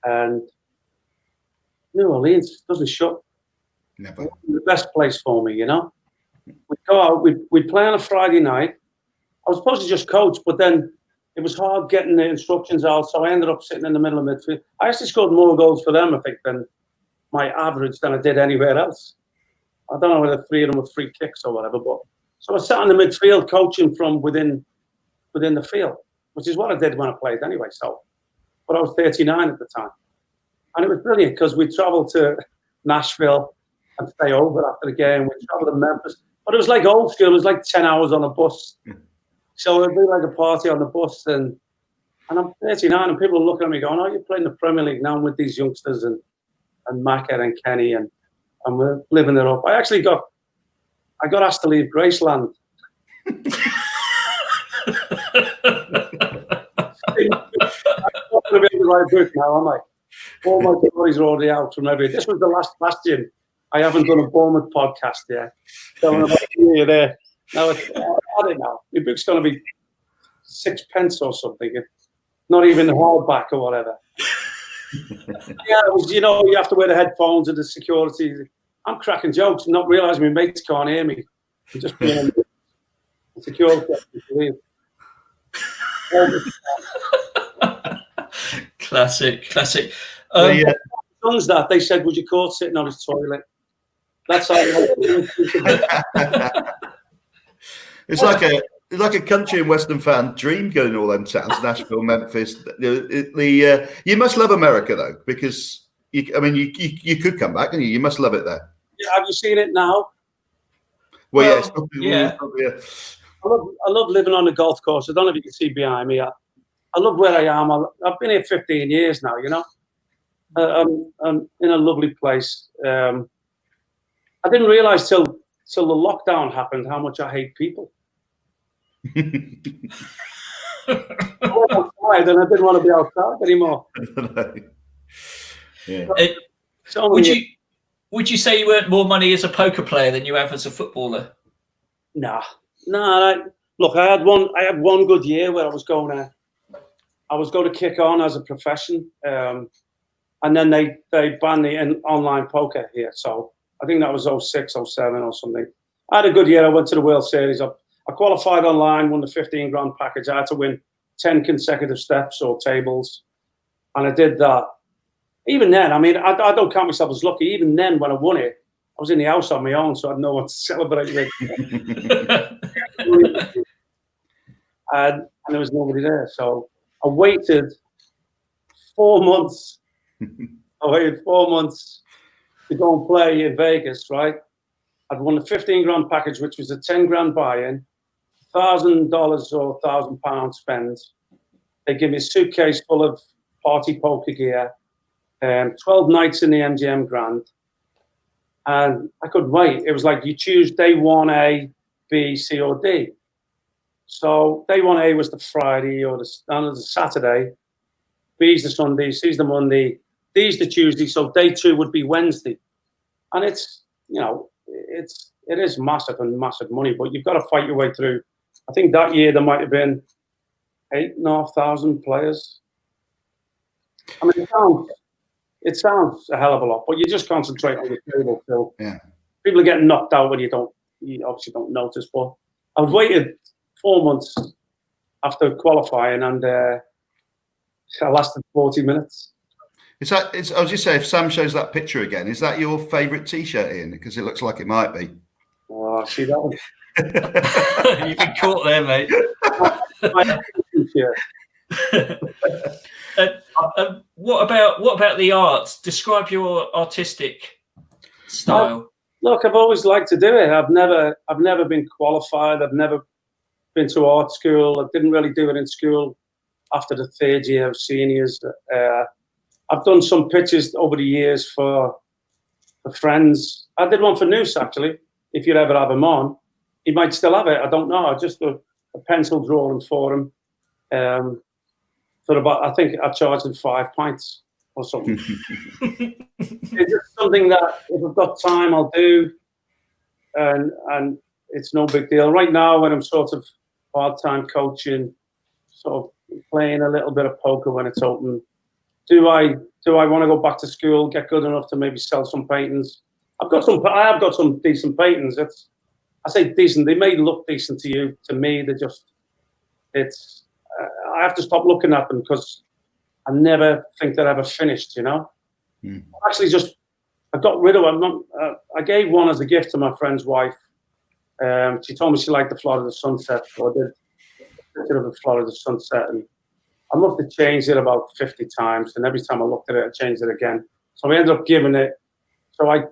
And New Orleans doesn't shut. Never. The best place for me, you know. We'd go out, we'd play on a Friday night. I was supposed to just coach, but then it was hard getting the instructions out, so I ended up sitting in the middle of midfield. I actually scored more goals for them, I think, than my average than I did anywhere else. I don't know whether 3 of them were free kicks or whatever, but So I sat in the midfield coaching from within the field, which is what I did when I played anyway. So, but I was 39 at the time. And it was brilliant because we'd travel to Nashville and stay over after the game. We'd travel to Memphis. But it was like old school. It was like 10 hours on a bus. So it'd be like a party on the bus. And I'm 39 and people are looking at me going, oh, you're playing the Premier League now with these youngsters and Macca and Kenny and we're living it up. I got asked to leave Graceland. I'm not going to be able to write a book now, am I? All my stories are already out from every. This was the last bastion. I haven't done a Bournemouth podcast yet. So I'm about a year there. Now I don't know. My book's going to be 6 pence or something. It's not even hardback or whatever. Yeah, it was, you have to wear the headphones and the security. I'm cracking jokes and not realising my mates can't hear me. I'm just being a security. Classic. The sons that they said, "Was you caught sitting on his toilet?" That's how. It's like a country and western fan dream going to all them towns, Nashville, Memphis. You must love America though, because you could come back, and you must love it there. Yeah, have you seen it now? Well, yeah. I love living on the golf course. I don't know if you can see behind me. I love where I am. I've been here 15 years now. I'm in a lovely place. I didn't realise till the lockdown happened how much I hate people. I went outside and I didn't want to be outside anymore. Yeah. Would you say you earned more money as a poker player than you have as a footballer? Nah. Look, I had one good year where I was going to kick on as a profession, and then they banned the online poker here. So I think that was 06, 07 or something. I had a good year. I went to the World Series. I qualified online, won the 15 grand package. I had to win 10 consecutive steps or tables, and I did that. Even then, I don't count myself as lucky. Even then, when I won it, I was in the house on my own, so I had no one to celebrate with. And there was nobody there. So I waited 4 months. I waited 4 months to go and play in Vegas, right? I'd won the 15 grand package, which was a 10 grand buy-in, $1,000 or £1,000 spend. They give me a suitcase full of party poker gear, 12 nights in the MGM Grand. And I couldn't wait. It was like you choose day 1A, B, C, or D. So day 1A was the Friday or the Saturday. B's the Sunday, C's the Monday, D's the Tuesday. So day 2 would be Wednesday. And it is massive and massive money, but you've got to fight your way through. I think that year there might have been 8,500 players. I mean, it sounds a hell of a lot, but you just concentrate on the table till people are getting knocked out when you obviously don't notice. But I waited 4 months after qualifying, and I lasted 40 minutes. I was just saying, if Sam shows that picture again, is that your favourite T-shirt, Ian? Because it looks like it might be. Oh, I see that one. You've been caught there, mate. What about the arts? Describe your artistic style. Look, I've always liked to do it. I've never been qualified. I've never been to art school. I didn't really do it in school after the 3rd year of seniors. I've done some pictures over the years for friends. I did one for Noose, actually. If you'd ever have him on, he might still have it. I don't know. I just a pencil drawing for him. For about, I think I charged him 5 pints or something. It's just something that if I've got time, I'll do, and it's no big deal. Right now, when I'm sort of part-time coaching, sort of playing a little bit of poker when it's open. Do I want to go back to school, get good enough to maybe sell some paintings? I have got some decent paintings. I say decent. They may look decent to you. To me, I have to stop looking at them because I never think they're ever finished. Actually, I got rid of them. I gave one as a gift to my friend's wife She told me she liked the Florida sunset, so I did a picture of the Florida sunset, and I must have changed it about 50 times, and every time I looked at it, I changed it again. So I ended up giving it so I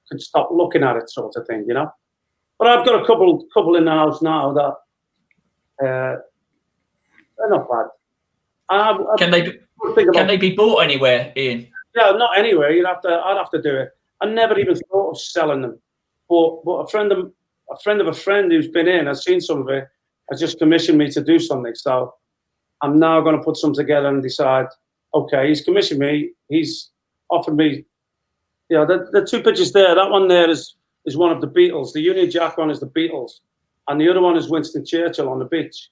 could stop looking at it, sort of thing, you know. But I've got a couple in the house now that they're not bad. Can they be bought anywhere, Ian? Yeah, not anywhere. I'd have to do it. I never even thought of selling them. But a friend of a friend who's been in, has seen some of it, has just commissioned me to do something. So I'm now going to put some together and decide, okay, he's commissioned me. He's offered me, the two pictures there. That one there is one of the Beatles. The Union Jack one is the Beatles. And the other one is Winston Churchill on the beach.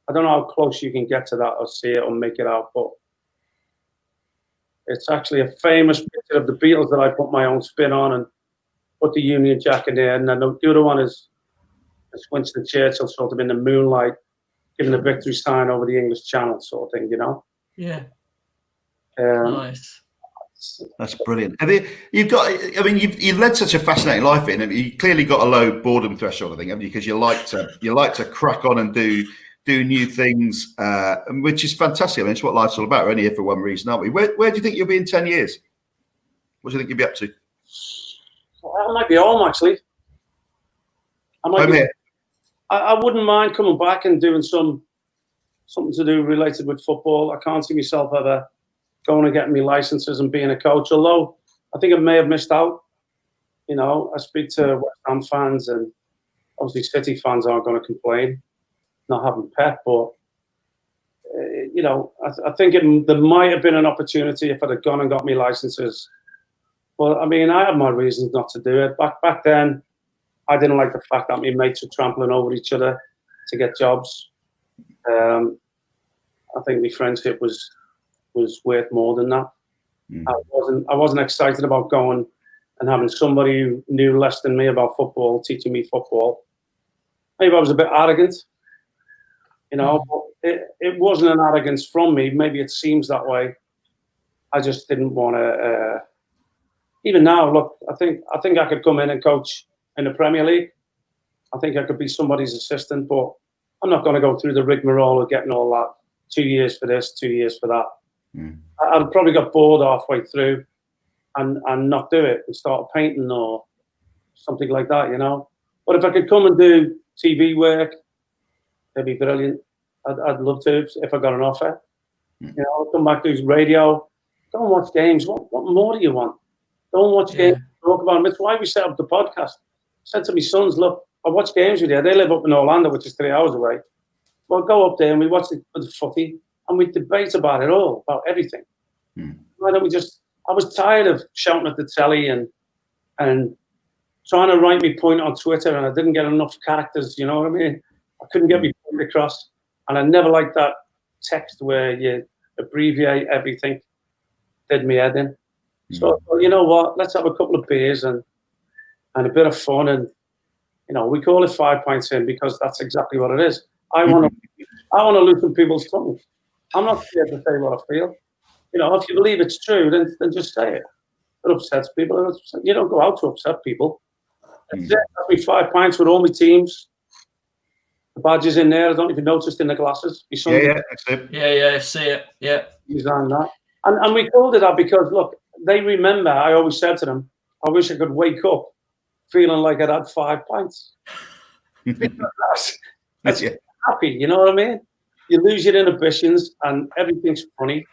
I don't know how close you can get to that or see it or make it out, but it's actually a famous picture of the Beatles that I put my own spin on and put the Union Jack in there. And then the other one is Winston Churchill sort of in the moonlight, giving a victory sign over the English Channel sort of thing, you know? Yeah. Nice. That's brilliant. You've led such a fascinating life, Ian. You clearly got a low boredom threshold, I think, haven't you? Because you like to crack on and do new things, which is fantastic. I mean, it's what life's all about. We're only here for one reason, aren't we? Where do you think you'll be in 10 years? What do you think you'll be up to? Well, I might be home, actually. I'm here. I wouldn't mind coming back and doing something to do related with football. I can't see myself ever going and getting my licenses and being a coach, although I think I may have missed out. You know, I speak to West Ham fans, and obviously City fans aren't going to complain not having Pep, but I think there might have been an opportunity if I'd have gone and got my licenses. Well, I mean, I have my reasons not to do it. Back then, I didn't like the fact that my mates were trampling over each other to get jobs. I think my friendship was worth more than that. I wasn't excited about going and having somebody who knew less than me about football teaching me football. Maybe I was a bit arrogant, but it wasn't an arrogance from me. Maybe it seems that way. I just didn't want to. Even now, look, I think I could come in and coach in the Premier League. I think I could be somebody's assistant, but I'm not going to go through the rigmarole of getting all that. 2 years for this, 2 years for that. I'd probably got bored halfway through and not do it and start painting or something like that, But if I could come and do TV work, it'd be brilliant. I'd love to if I got an offer. I'll come back to radio. Go and watch games. What more do you want? Go and watch games. Talk about them. It's why we set up the podcast. I said to my sons, look, I watch games with you. They live up in Orlando, which is 3 hours away. Well, go up there and we watch the footy and we debate about it all, about everything. Why don't we I was tired of shouting at the telly and trying to write me point on Twitter, and I didn't get enough characters, you know what I mean? I couldn't get me point across. And I never liked that text where you abbreviate everything. Did me head in. So, you know what? Let's have a couple of beers and a bit of fun. And, we call it 5 pints in because that's exactly what it is. I want to loosen people's tongues. I'm not scared to say what I feel. If you believe it's true, then just say it. It upsets people. You don't go out to upset people. That's it. That's me 5 pints with all my teams. The badges in there. I don't even notice in the glasses. Yeah, see it. Yeah. Design that. And we called it that because, look, they remember, I always said to them, I wish I could wake up feeling like I'd had 5 pints. That's happy, you know what I mean? You lose your inhibitions and everything's funny.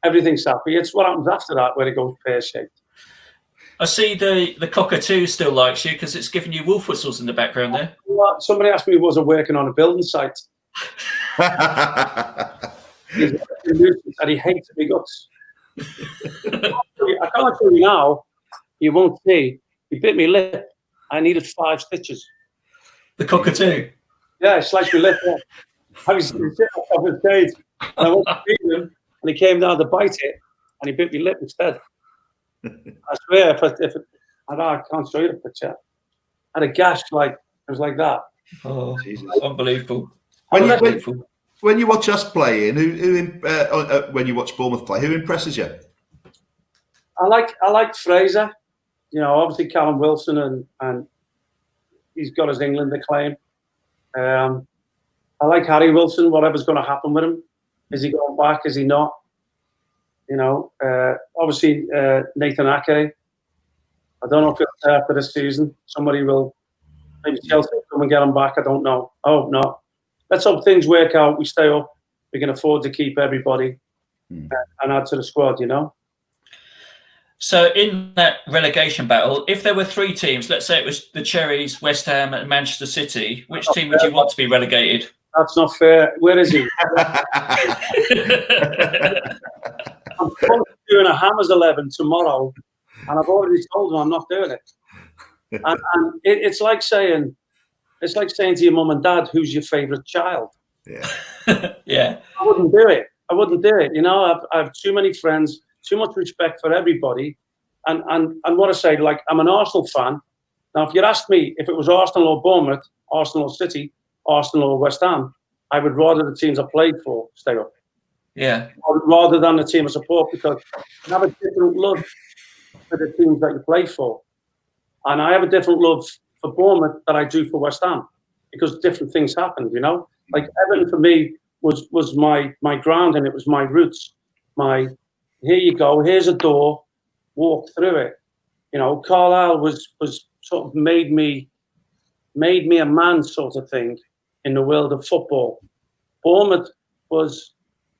Everything's happy. It's what happens after that where it goes pear-shaped. I see the cockatoo still likes you because it's giving you wolf whistles in the background there. Somebody asked me, was I working on a building site? And he hates big guts. I can't show you now. You won't see. He bit me lip. I needed 5 stitches. The cockatoo? Yeah, sliced my lip off. I was sitting off the stage. And I went to feed him, and he came down to bite it, and he bit me lip instead. I swear, I can't show you the picture. I had a gash it was like that. Oh, Jesus. Unbelievable. When you watch us play, when you watch Bournemouth play, who impresses you? I like Fraser. Obviously Callum Wilson and he's got his England acclaim. I like Harry Wilson. Whatever's going to happen with him, is he going back? Is he not? You know, obviously Nathan Ake. I don't know if he'll stay for this season. Somebody will, maybe Chelsea will come and get him back. I don't know. I hope not. Let's hope things work out. We stay up. We can afford to keep everybody and add to the squad, you know? So in that relegation battle, if there were 3 teams, let's say it was the Cherries, West Ham and Manchester City, which team would you want to be relegated? That's not fair. Where is he? I'm doing a Hammers 11 tomorrow, and I've already told him I'm not doing it. And it's like saying to your mum and dad, who's your favourite child? Yeah. Yeah. I wouldn't do it. You know, I have too many friends, too much respect for everybody. And what I say, like, I'm an Arsenal fan. Now, if you'd asked me if it was Arsenal or Bournemouth, Arsenal or City, Arsenal or West Ham, I would rather the teams I played for stay up. Yeah. Rather than the team I support, because you have a different love for the teams that you play for. And I have a different love for Bournemouth that I do for West Ham, because different things happened, you know? Like Everton for me was my ground, and it was my roots. Here you go, here's a door, walk through it. You know, Carlisle was sort of made me a man sort of thing in the world of football. Bournemouth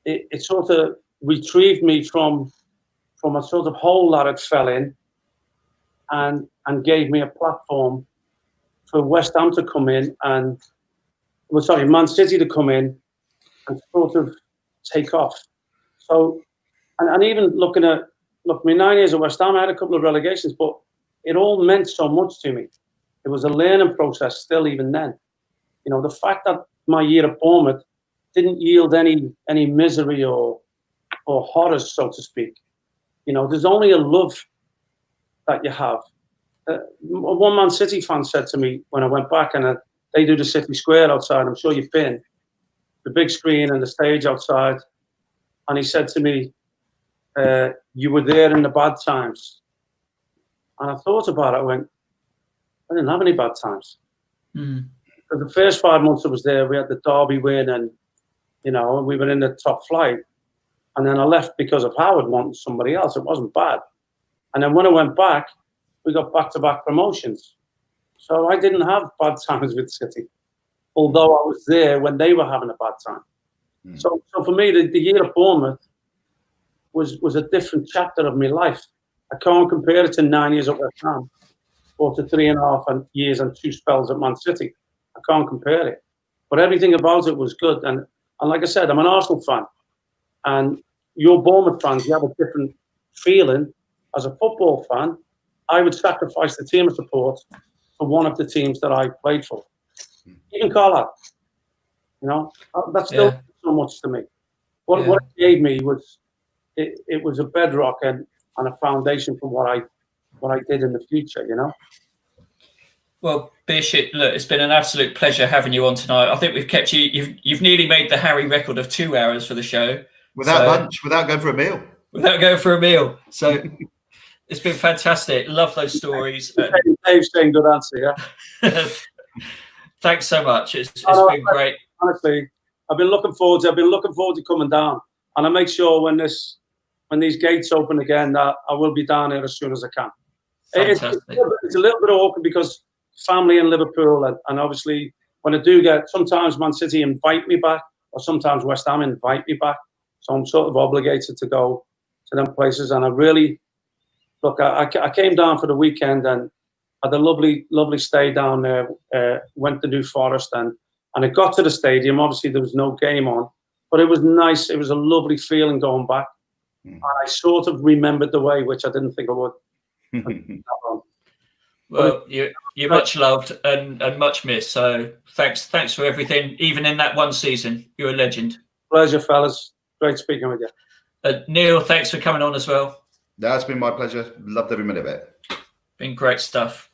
it sort of retrieved me from a sort of hole that I'd fell in, and gave me a platform for West Ham to come in and, Man City to come in and sort of take off. So, and even looking at my 9 years at West Ham, I had a couple of relegations, but it all meant so much to me. It was a learning process still even then. You know, the fact that my year at Bournemouth didn't yield any misery or horrors, so to speak. You know, there's only a love that you have. One Man City fan said to me when I went back, and they do the City Square outside, I'm sure you've been, the big screen and the stage outside, and he said to me, you were there in the bad times. And I thought about it, I went, I didn't have any bad times. For the first 5 months I was there, we had the Derby win, and, you know, we were in the top flight. And then I left because of Howard wanting somebody else. It wasn't bad. And then when I went back, we got back-to-back promotions. So I didn't have bad times with City, although I was there when they were having a bad time. So for me, the year at Bournemouth was a different chapter of my life. I can't compare it to 9 years at West Ham or to 3.5 years and 2 spells at Man City. I can't compare it. But everything about it was good. And like I said, I'm an Arsenal fan. And you're Bournemouth fans, you have a different feeling. As a football fan, I would sacrifice the team I support for one of the teams that I played for. Even Carlisle. You know, that's still so much to me. What it gave me was, it was a bedrock and a foundation for what I did in the future, you know? Well, Bish, look, it's been an absolute pleasure having you on tonight. I think we've kept you. You've nearly made the Harry record of 2 hours for the show. Without lunch, without going for a meal. Without going for a meal. So it's been fantastic. Love those stories. Dave's saying good answer, yeah? Thanks so much. It's been great. Honestly, I've been looking forward to coming down. And I make sure when these gates open again, that I will be down here as soon as I can. It's a little bit awkward because family in Liverpool, and obviously when I do sometimes Man City invite me back, or sometimes West Ham invite me back. So I'm sort of obligated to go to them places. And I really, look, I came down for the weekend and had a lovely, lovely stay down there, went to New Forest, and it got to the stadium. Obviously there was no game on, but it was nice. It was a lovely feeling going back. And I sort of remembered the way, which I didn't think I would. Well, you're much loved and much missed. So thanks for everything. Even in that one season, you're a legend. Pleasure, fellas. Great speaking with you. Neil, thanks for coming on as well. That's been my pleasure. Loved every minute of it. Been great stuff.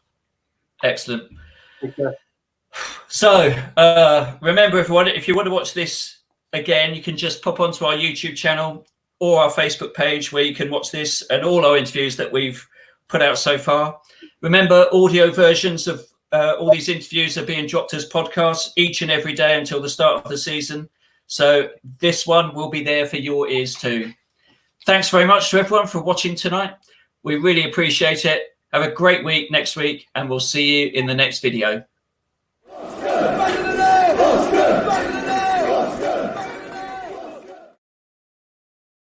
Excellent. Okay. So remember, everyone, if you want to watch this again, you can just pop onto our YouTube channel or our Facebook page, where you can watch this and all our interviews that we've put out so far. Remember, audio versions of all these interviews are being dropped as podcasts each and every day until the start of the season. So this one will be there for your ears too. Thanks very much to everyone for watching tonight. We really appreciate it. Have a great week next week, and we'll see you in the next video.